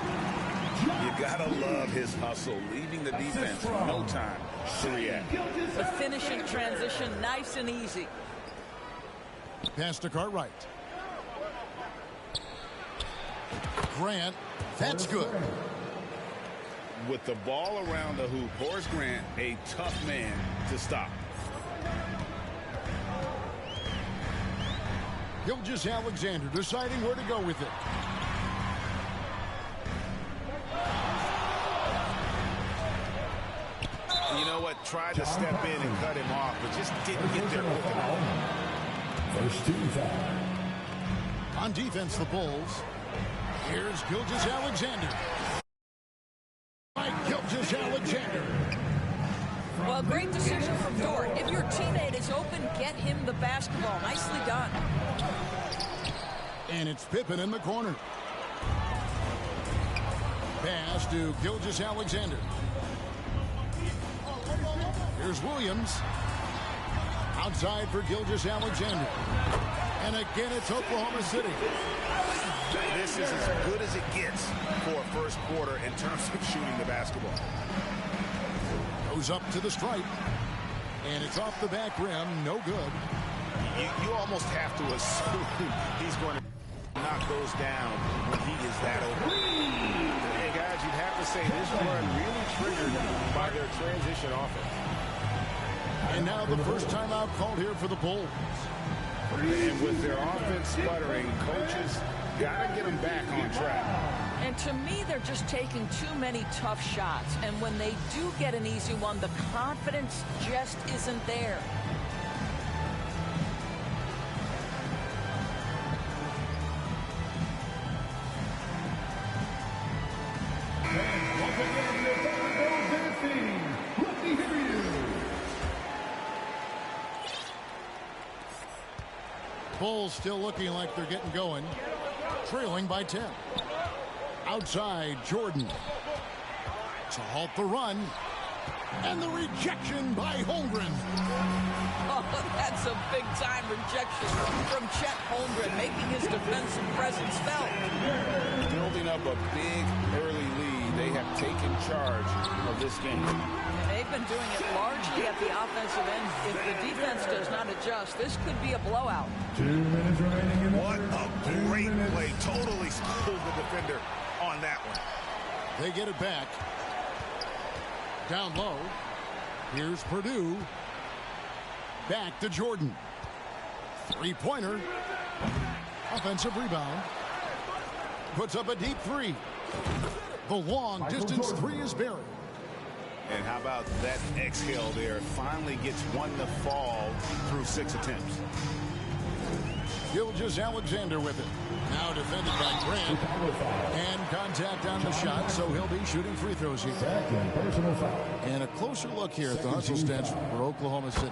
You gotta love his hustle, leaving the defense no time to react. The finishing transition, nice and easy. Pass to Cartwright. Grant, that's good. With the ball around the hoop, Horace Grant, a tough man to stop. Gilgeous-Alexander deciding where to go with it. You know what? Tried to step in and cut him off, but just didn't get there quick enough. First team foul. On defense, the Bulls. Here's Gilgeous-Alexander. By Gilgeous-Alexander. Well, great decision from Dort. If your teammate is open, get him the basketball. Nicely done. And it's Pippen in the corner. Pass to Gilgeous-Alexander. Here's Williams. Outside for Gilgeous-Alexander. And again, it's Oklahoma City. This is as good as it gets for a first quarter in terms of shooting the basketball. Goes up to the stripe. And it's off the back rim. No good. You almost have to assume he's going to knock those down when he is that open. Hey, guys, you'd have to say this run really triggered by their transition offense. And now the first timeout called here for the Bulls. And with their offense sputtering, coaches got to get them back on track. And to me, they're just taking too many tough shots. And when they do get an easy one, the confidence just isn't there. Bulls still looking like they're getting going. Trailing by 10. Outside, Jordan. To halt the run. And the rejection by Holmgren. Oh, that's a big-time rejection from Chet Holmgren, making his defensive presence felt. Building up a big early lead, they have taken charge of this game. And they've been doing it largely at the offensive end. If the defense does not adjust, this could be a blowout. 2 minutes remaining. What a great play. Totally schooled the defender on that one. They get it back. Down low. Here's Purdue. Back to Jordan. Three-pointer. Offensive rebound. Puts up a deep three. The long-distance three is buried. And how about that exhale there? Finally gets one to fall through 6 attempts. Gilgeous-Alexander with it. Now defended by Grant. And contact on the shot, so he'll be shooting free throws here. Personal foul. And a closer look here at the hustle stats for Oklahoma City.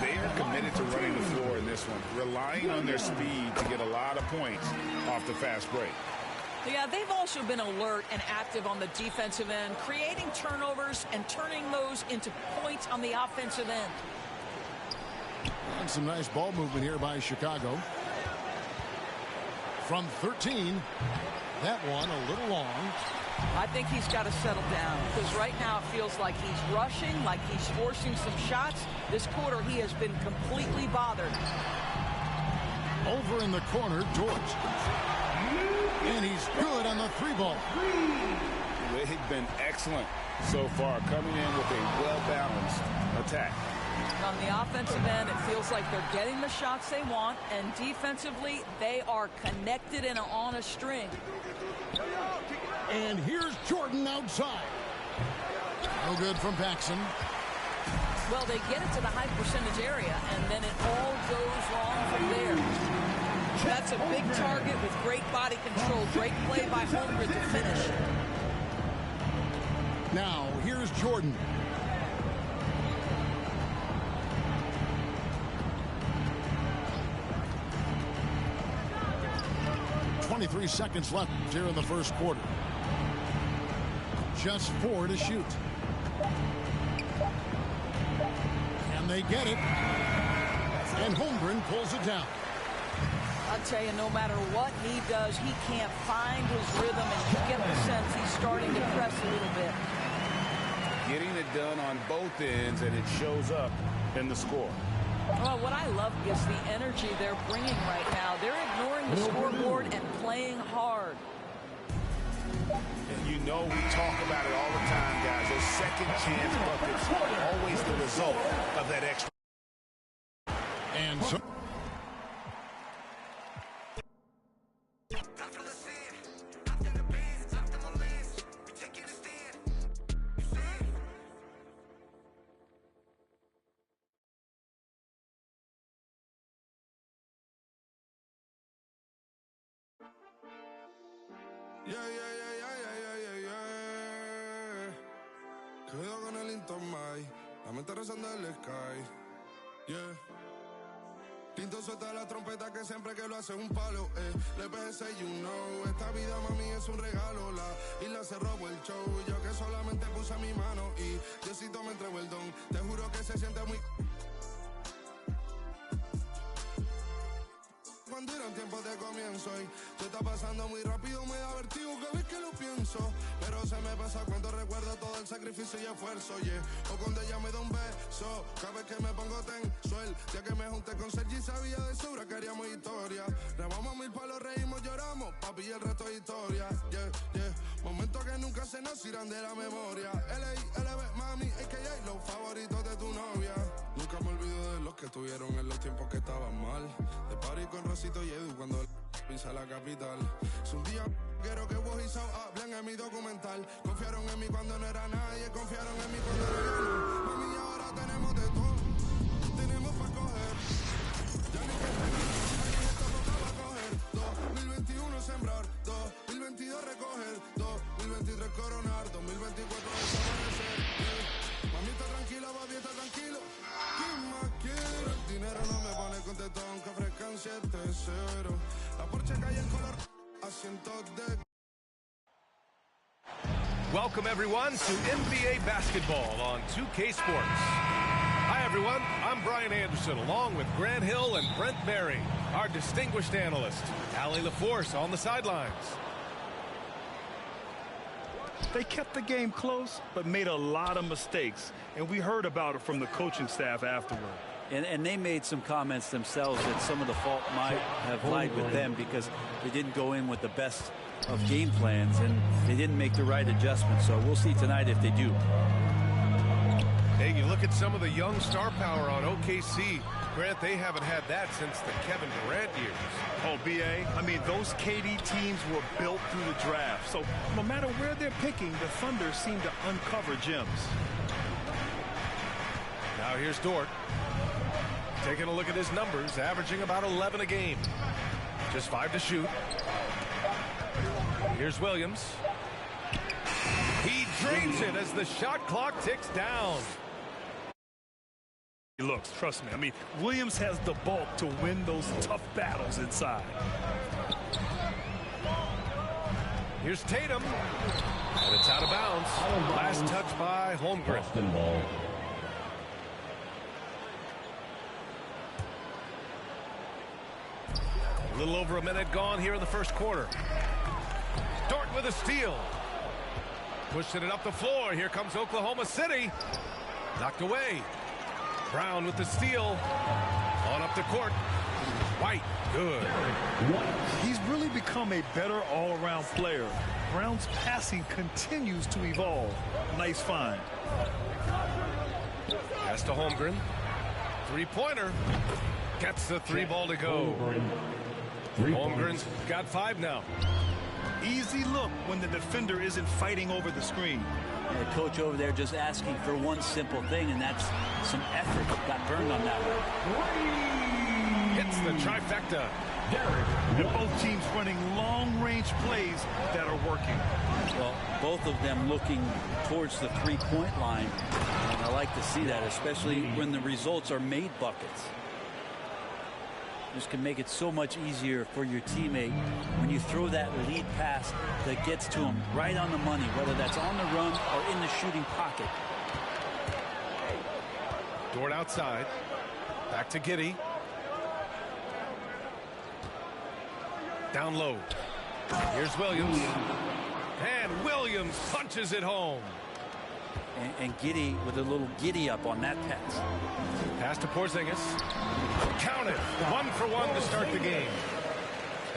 They are committed to running the floor in this one, relying on their speed to get a lot of points off the fast break. Yeah, they've also been alert and active on the defensive end, creating turnovers and turning those into points on the offensive end. And some nice ball movement here by Chicago. From 13, that one a little long. I think he's got to settle down because right now it feels like he's rushing, like he's forcing some shots. This quarter he has been completely bothered. Over in the corner, George. And he's good on the three ball. They've been excellent so far, coming in with a well-balanced attack. On the offensive end, it feels like they're getting the shots they want, and defensively, they are connected and on a string. And here's Jordan outside. No good from Paxson. Well, they get it to the high percentage area, and then it all goes wrong from there. That's a big target with great body control. Great play by Holmgren to finish. Now, here's Jordan. .23 seconds left here in the first quarter. Just 4 to shoot. And they get it. And Holmgren pulls it down. I'll tell you, no matter what he does, he can't find his rhythm, and you get the sense he's starting to press a little bit. Getting it done on both ends, and it shows up in the score. Well, what I love is the energy they're bringing right now. They're ignoring the scoreboard and playing hard. And you know we talk about it all the time, guys. Those second chance buckets are always the result of that extra. And so Cuidado con el Intomai, la mente rezando el sky. Yeah. Tinto suelta la trompeta que siempre que lo hace un palo, Le pensé, you know, esta vida mami es un regalo. La isla se robó el show, yo que solamente puse mi mano y Diosito me entregó el don. Te juro que se siente muy... tiempo de comienzo. Y se está pasando muy rápido, me da vertigo cada vez que lo pienso. Pero se me pasa cuando recuerdo todo el sacrificio y esfuerzo, yeah. O cuando ella me da un beso, cada vez que me pongo tenso. El día que me junté con Sergi sabía de sobra que haríamos historia. Grabamos 1000 palos, reímos, lloramos, papi, y el resto es historia, yeah, yeah. Momentos que nunca se nos irán de la memoria. L.A.L.B. mami, a.k.a. los favoritos de tu novia. Nunca me olvido de los que estuvieron en los tiempos que estaban mal. De party con Rosito y Edu cuando pisa la capital. Si un día quiero que vos y Sao hablen en mi documental. Confiaron en mí cuando no era nadie, confiaron en mí cuando era yo. Mami, ahora tenemos de todo, tenemos para coger. Ya ni que tenemos, esta boca va a coger. 2021 sembrar, 2022 recoger, 2023 coronar, 2024 desaparecer. Mamita tranquila, papi está tranquilo. ¿Quién más quiere? El dinero no me pone contento aunque ofrezcan 7-0. La Porsche cae en color asientos de... Welcome everyone to NBA basketball on 2K Sports. Hi everyone, I'm Brian Anderson along with Grant Hill and Brent Berry, our distinguished analyst. Allie LaForce on the sidelines. They kept the game close, but made a lot of mistakes, and we heard about it from the coaching staff afterward. And they made some comments themselves that some of the fault might have lied with them because they didn't go in with the best of game plans, and they didn't make the right adjustments. So we'll see tonight if they do. Hey, you look at some of the young star power on OKC. Grant, they haven't had that since the Kevin Durant years. Oh, B.A., I mean, those KD teams were built through the draft. So no matter where they're picking, the Thunder seem to uncover gems. Now here's Dort. Taking a look at his numbers, averaging about 11 a game. Just 5 to shoot. Here's Williams. He drains it as the shot clock ticks down. Look, trust me, I mean, Williams has the bulk to win those tough battles inside. Here's Tatum. And it's out of bounds. Last touch by Holmgren. A little over a minute gone here in the first quarter. Dort with a steal. Pushing it up the floor. Here comes Oklahoma City. Knocked away. Brown with the steal. On up the court. White, good. He's really become a better all-around player. Brown's passing continues to evolve. Nice find. Pass to Holmgren. Three-pointer. Gets the three ball to go. Holmgren's got 5 now. Easy look when the defender isn't fighting over the screen. The coach over there just asking for one simple thing, and that's some effort. Got burned on that one. Hits the trifecta. And both teams running long-range plays that are working. Well, both of them looking towards the three-point line. And I like to see that, especially when the results are made buckets. This can make it so much easier for your teammate when you throw that lead pass that gets to him right on the money, whether that's on the run or in the shooting pocket. Dort outside. Back to Giddey. Down low. Here's Williams. And Williams punches it home. And Giddey with a little giddy up on that pass. Pass to Porzingis. Count it. 1 for 1 to start the game.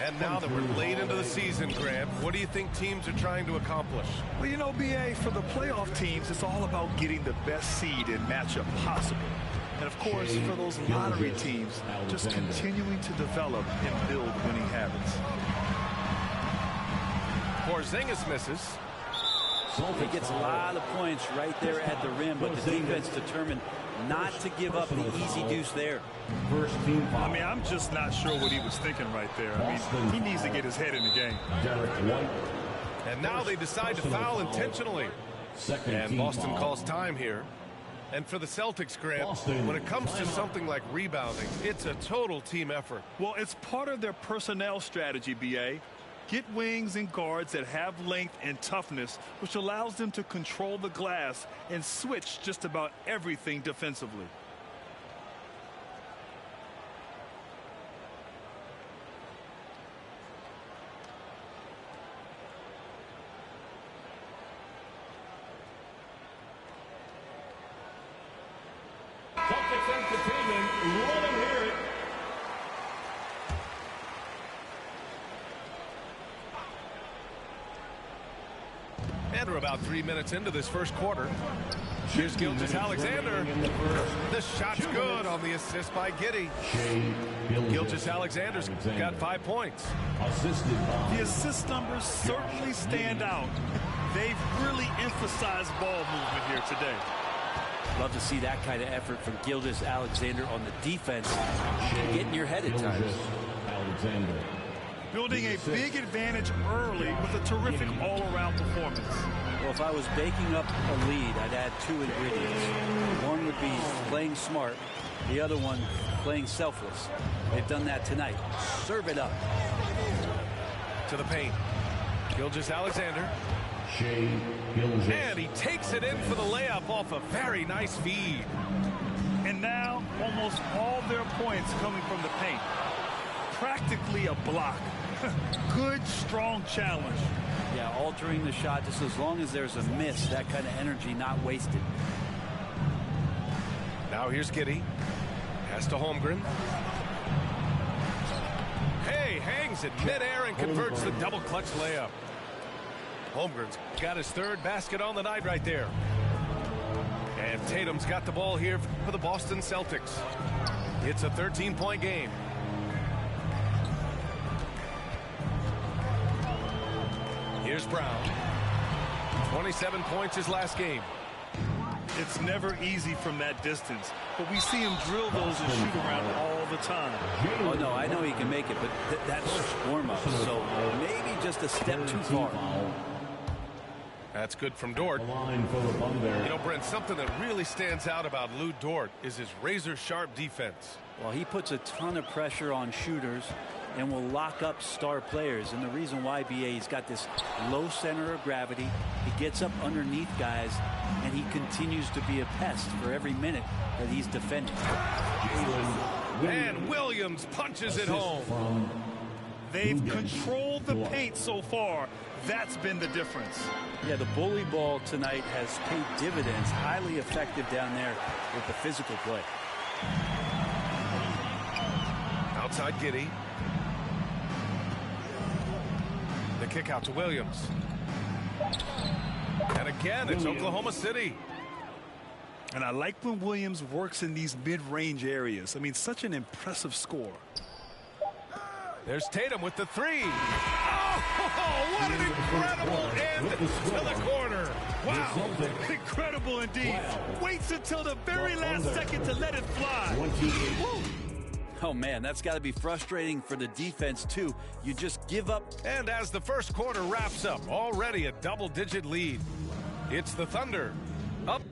And now that we're late into the season, Grant, what do you think teams are trying to accomplish? Well, you know, B.A., for the playoff teams, it's all about getting the best seed and matchup possible. And, of course, for those lottery teams, just continuing to develop and build winning habits. Porzingis misses. He gets a lot of points right there at the rim, but the defense determined not to give up the easy deuce there. I mean, I'm just not sure what he was thinking right there. I mean, he needs to get his head in the game. And now they decide to foul intentionally. And Boston calls time here. And for the Celtics, Grant, when it comes to something like rebounding, it's a total team effort. Well, it's part of their personnel strategy, B.A. Get wings and guards that have length and toughness, which allows them to control the glass and switch just about everything defensively. Alexander about 3 minutes into this first quarter. Here's Gilgeous-Alexander. The shot's good on the assist by Giddey. Gilgeous-Alexander's got 5 points. The assist numbers certainly stand out. They've really emphasized ball movement here today. Love to see that kind of effort from Gilgeous-Alexander on the defense. Get in your head at times. Building a big advantage early with a terrific all-around performance. Well, if I was baking up a lead, I'd add 2 ingredients. One would be playing smart. The other one, playing selfless. They've done that tonight. Serve it up. To the paint. Gilgeous-Alexander. And he takes it in for the layup off a very nice feed. And now, almost all their points coming from the paint. Practically a block. Good, strong challenge. Yeah, altering the shot just as long as there's a miss, that kind of energy not wasted. Now here's Giddey. Pass to Holmgren. Hey, hangs it midair and converts the double clutch layup. Holmgren's got his 3rd basket on the night right there. And Tatum's got the ball here for the Boston Celtics. It's a 13-point game. Here's Brown. 27 points his last game. It's never easy from that distance, but we see him drill those and shoot around all the time. Oh, no, I know he can make it, but that's warm-up, so maybe just a step too far. That's good from Dort. You know, Brent, something that really stands out about Lou Dort is his razor-sharp defense. Well, he puts a ton of pressure on shooters and will lock up star players. And the reason why, BA, he's got this low center of gravity. He gets up underneath guys, and he continues to be a pest for every minute that he's defending. And Williams punches it home. They've controlled the paint so far. That's been the difference. Yeah, the bully ball tonight has paid dividends. Highly effective down there with the physical play. Outside Giddey. The kick out to Williams. And again, it's Oklahoma City. And I like when Williams works in these mid-range areas. I mean, such an impressive score. There's Tatum with the 3. Oh, what an incredible end to the corner. Wow. Incredible indeed. Waits until the very last second to let it fly. Oh, man, that's got to be frustrating for the defense, too. You just give up. And as the first quarter wraps up, already a double-digit lead. It's the Thunder up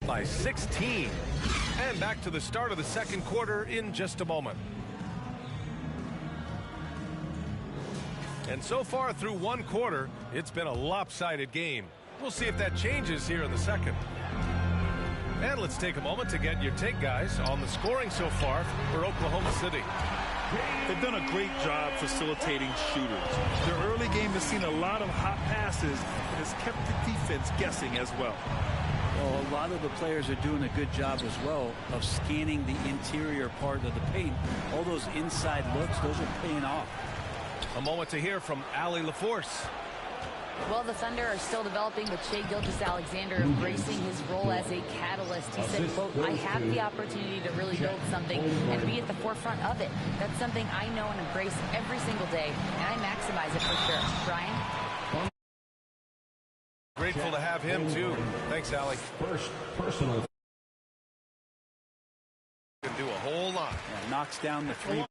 by 16. And back to the start of the second quarter in just a moment. And so far through one quarter, it's been a lopsided game. We'll see if that changes here in the second. And let's take a moment to get your take, guys, on the scoring so far for Oklahoma City. They've done a great job facilitating shooters. Their early game has seen a lot of hot passes and has kept the defense guessing as well. Well, a lot of the players are doing a good job as well of scanning the interior part of the paint. All those inside looks, those are paying off. A moment to hear from Allie LaForce. Well, the Thunder are still developing with Shai Gilgeous-Alexander embracing his role as a catalyst. He said, quote, I have the opportunity to really build something and be at the forefront of it. That's something I know and embrace every single day, and I maximize it for sure. Brian? Grateful to have him, too. Thanks, Allie. First personal. Can do a whole lot. Yeah, knocks down the three.